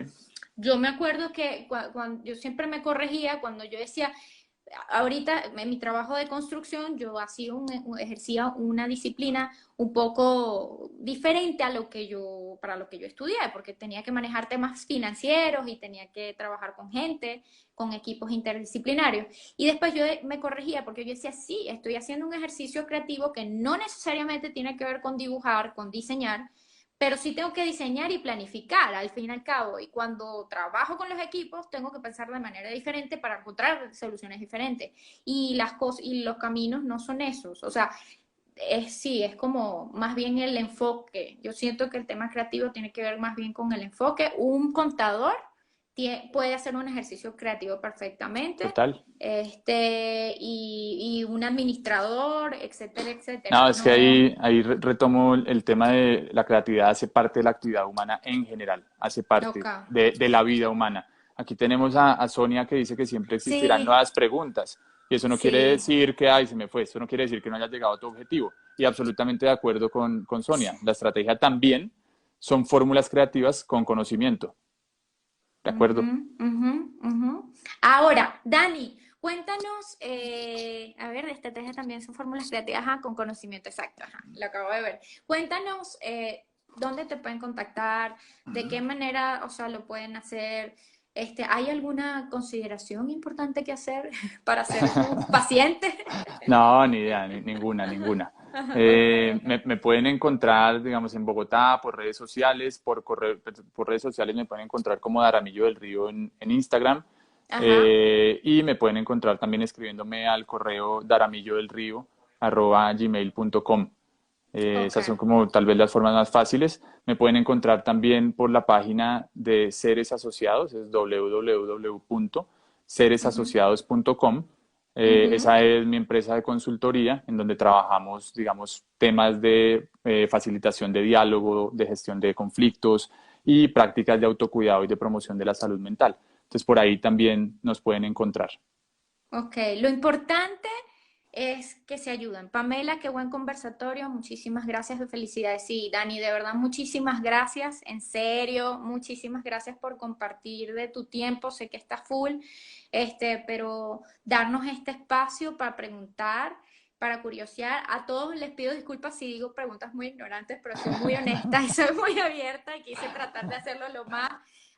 Yo me acuerdo que yo siempre me corregía cuando yo decía, ahorita en mi trabajo de construcción yo hacía ejercía una disciplina un poco diferente a lo que para lo que yo estudié, porque tenía que manejar temas financieros y tenía que trabajar con gente, con equipos interdisciplinarios. Y después yo me corregía porque yo decía, sí, estoy haciendo un ejercicio creativo que no necesariamente tiene que ver con dibujar, con diseñar, pero sí tengo que diseñar y planificar al fin y al cabo. Y cuando trabajo con los equipos, tengo que pensar de manera diferente para encontrar soluciones diferentes. Y las cosas y los caminos no son esos. O sea, sí, es como más bien el enfoque. Yo siento que el tema creativo tiene que ver más bien con el enfoque. Un contador puede hacer un ejercicio creativo perfectamente, total. y un administrador, etcétera, No, etcétera. es que No, ahí retomo el tema de la creatividad, hace parte de la actividad humana en general, hace parte acá. de la vida humana. Aquí tenemos a Sonia que dice que siempre existirán Sí, nuevas preguntas y eso no quiere sí. decir que, ay, se me fue, eso no quiere decir que no hayas llegado a tu objetivo. Y absolutamente de acuerdo con Sonia, la estrategia también son fórmulas creativas con conocimiento, ¿de acuerdo? Ujú, ujú, ujú. Ahora, Dani, cuéntanos, a ver, estrategia también son fórmulas creativas, ajá, con conocimiento exacto, ajá, lo acabo de ver. Cuéntanos, dónde te pueden contactar, de qué manera, o sea, lo pueden hacer. ¿Hay alguna consideración importante que hacer para ser tu paciente? No, ni idea, ninguna, ninguna. Ok, ok. Me pueden encontrar, digamos, en Bogotá por redes sociales, por correo, por redes sociales me pueden encontrar como Daramillo del Río en Instagram, Ajá, y me pueden encontrar también escribiéndome al correo daramillodelrío@gmail.com. ok. Esas son como tal vez las formas más fáciles. Me pueden encontrar también por la página de Seres Asociados, es Ujú, www.seresasociados.com. ujú. Esa es mi empresa de consultoría en donde trabajamos, digamos, temas de facilitación de diálogo, de gestión de conflictos y prácticas de autocuidado y de promoción de la salud mental. Entonces, por ahí también nos pueden encontrar. Ok, lo importante es que se ayuden. Pamela, qué buen conversatorio, muchísimas gracias de felicidades. Sí, Dani, de verdad, muchísimas gracias, en serio, muchísimas gracias por compartir de tu tiempo, sé que está full, pero darnos este espacio para preguntar, para curiosear. A todos les pido disculpas si digo preguntas muy ignorantes, pero soy muy honesta y soy muy abierta y quise tratar de hacerlo lo más,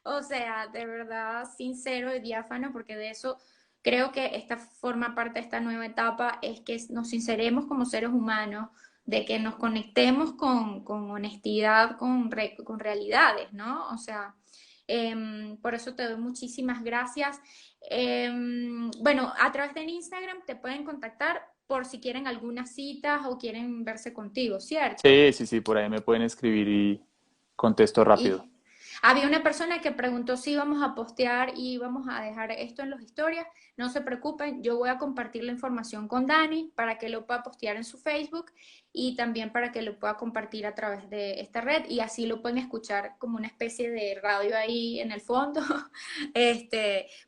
o sea, de verdad, sincero y diáfano, porque de eso creo que esta forma parte de esta nueva etapa, es que nos sinceremos como seres humanos, de que nos conectemos con honestidad, con realidades, ¿no? O sea, por eso te doy muchísimas gracias. Bueno, a través de Instagram te pueden contactar por si quieren algunas citas o quieren verse contigo, ¿cierto? Sí, sí, sí, por ahí me pueden escribir y contesto rápido. Y había una persona que preguntó si íbamos a postear y íbamos a dejar esto en las historias. No se preocupen, yo voy a compartir la información con Dani para que lo pueda postear en su Facebook y también para que lo pueda compartir a través de esta red y así lo pueden escuchar como una especie de radio ahí en el fondo,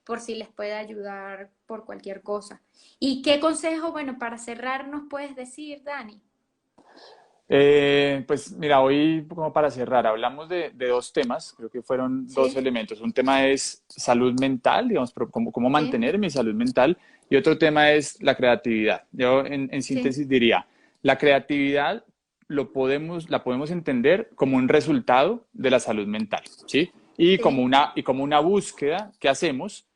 por si les puede ayudar por cualquier cosa. ¿Y qué consejo, bueno, para cerrar nos puedes decir, Dani? Pues mira, hoy como para cerrar, hablamos de dos temas, creo que fueron dos Sí, elementos. Un tema es salud mental, digamos, cómo sí, mantener mi salud mental, y otro tema es la creatividad. Yo en sí, síntesis diría, la creatividad la podemos entender como un resultado de la salud mental, ¿sí? sí. Y como una búsqueda que hacemos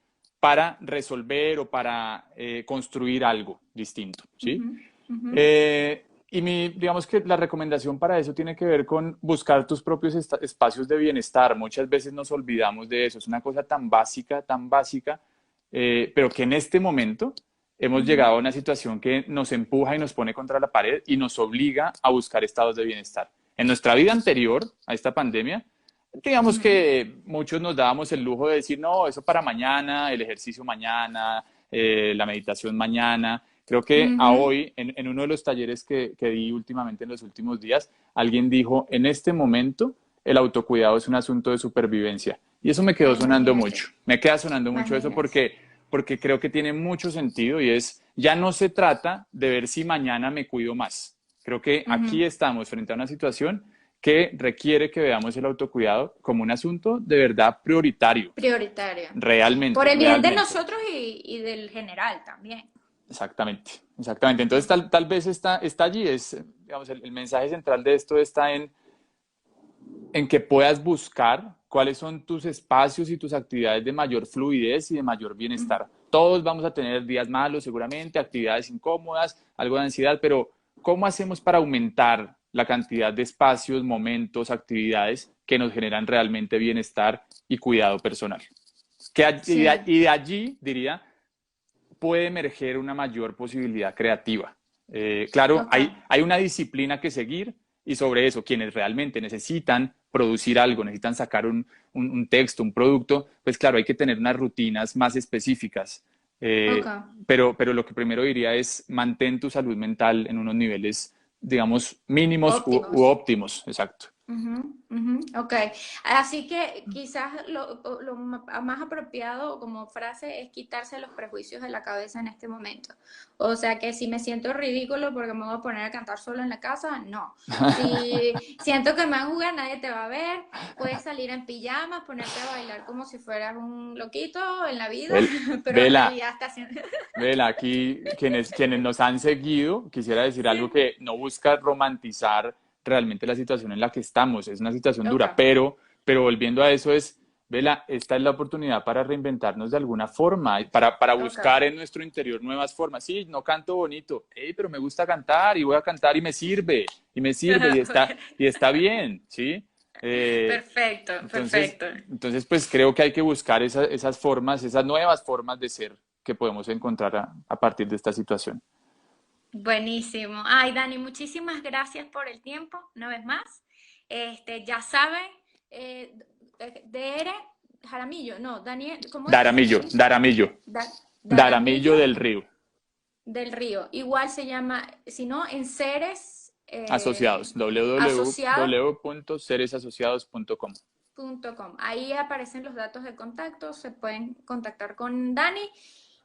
para resolver o para construir algo distinto, ¿sí? Ujú, ujú. Digamos que la recomendación para eso tiene que ver con buscar tus propios espacios de bienestar. Muchas veces nos olvidamos de eso. Es una cosa tan básica, pero que en este momento hemos llegado Ujú, a una situación que nos empuja y nos pone contra la pared y nos obliga a buscar estados de bienestar. En nuestra vida anterior a esta pandemia, digamos ujú, que muchos nos dábamos el lujo de decir, no, eso para mañana, el ejercicio mañana, la meditación mañana. Creo que a ujú. hoy, en uno de los talleres que di últimamente en los últimos días, alguien dijo, en este momento el autocuidado es un asunto de supervivencia. Y eso me quedó sonando Imagínate, mucho. Me queda sonando mucho eso imagínate. porque creo que tiene mucho sentido y ya no se trata de ver si mañana me cuido más. Creo que aquí Ujú. estamos frente a una situación que requiere que veamos el autocuidado como un asunto de verdad prioritario, Prioritario. Por realmente, el bien de realmente. nosotros y del general también. Exactamente, exactamente. Entonces, tal vez está allí, digamos, el mensaje central de esto está en que puedas buscar cuáles son tus espacios y tus actividades de mayor fluidez y de mayor Ujú. bienestar. Todos vamos a tener días malos, seguramente, actividades incómodas, algo de ansiedad, pero ¿cómo hacemos para aumentar la cantidad de espacios, momentos, actividades que nos generan realmente bienestar y cuidado personal? Sí, Y de allí, diría, puede emerger una mayor posibilidad creativa. Claro, ok. hay una disciplina que seguir y sobre eso, quienes realmente necesitan producir algo, necesitan sacar un texto, un producto, pues claro, hay que tener unas rutinas más específicas. Ok. Pero lo que primero diría es mantén tu salud mental en unos niveles, digamos, mínimos u Óptimos. óptimos, exacto. Ujú, ujú, ok, así que quizás lo más apropiado como frase es quitarse los prejuicios de la cabeza en este momento. O sea que si me siento ridículo porque me voy a poner a cantar solo en la casa, no. Si siento que me van a jugar, nadie te va a ver, puedes salir en pijamas, ponerte a bailar como si fueras un loquito en la vida, Vel- pero en Vela, realidad está haciendo... Vela, aquí quienes nos han seguido, quisiera decir algo Sí, que no busca romantizar realmente la situación en la que estamos. Es una situación ok, dura, pero volviendo a eso Vela, esta es la oportunidad para reinventarnos de alguna forma, y para ok. buscar en nuestro interior nuevas formas. Sí, no canto bonito, pero me gusta cantar y voy a cantar y me sirve y está bien, ¿sí? Eh, Perfecto, entonces, perfecto. pues creo que hay que buscar esas formas, esas nuevas formas de ser que podemos encontrar a partir de esta situación. Buenísimo. Ay, Dani, muchísimas gracias por el tiempo, una vez más. Ya saben, eh, de Ere Jaramillo, no, Daniel, ¿cómo es que se Daramillo, llama? Daramillo, Daramillo Daramillo del Río, del Río. Igual se llama, si no, en Ceres asociados, asociado. www.ceresasociados.com. Com. Ahí aparecen los datos de contacto, se pueden contactar con Dani.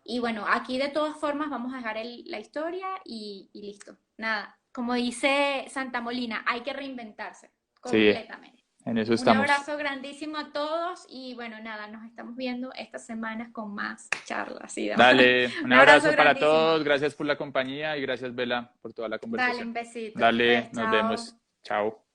Y bueno, aquí de todas formas vamos a dejar la historia y listo. Nada, como dice Santa Molina, hay que reinventarse Sí, completamente. en eso Un estamos. abrazo grandísimo a todos y bueno, nada, nos estamos viendo estas semanas con más charlas y demás. Dale, un Un abrazo abrazo para grandísimo. todos, gracias por la compañía y gracias Bela por toda la Dale, conversación. un besito. Dale, Pues nos chao. vemos. Chao.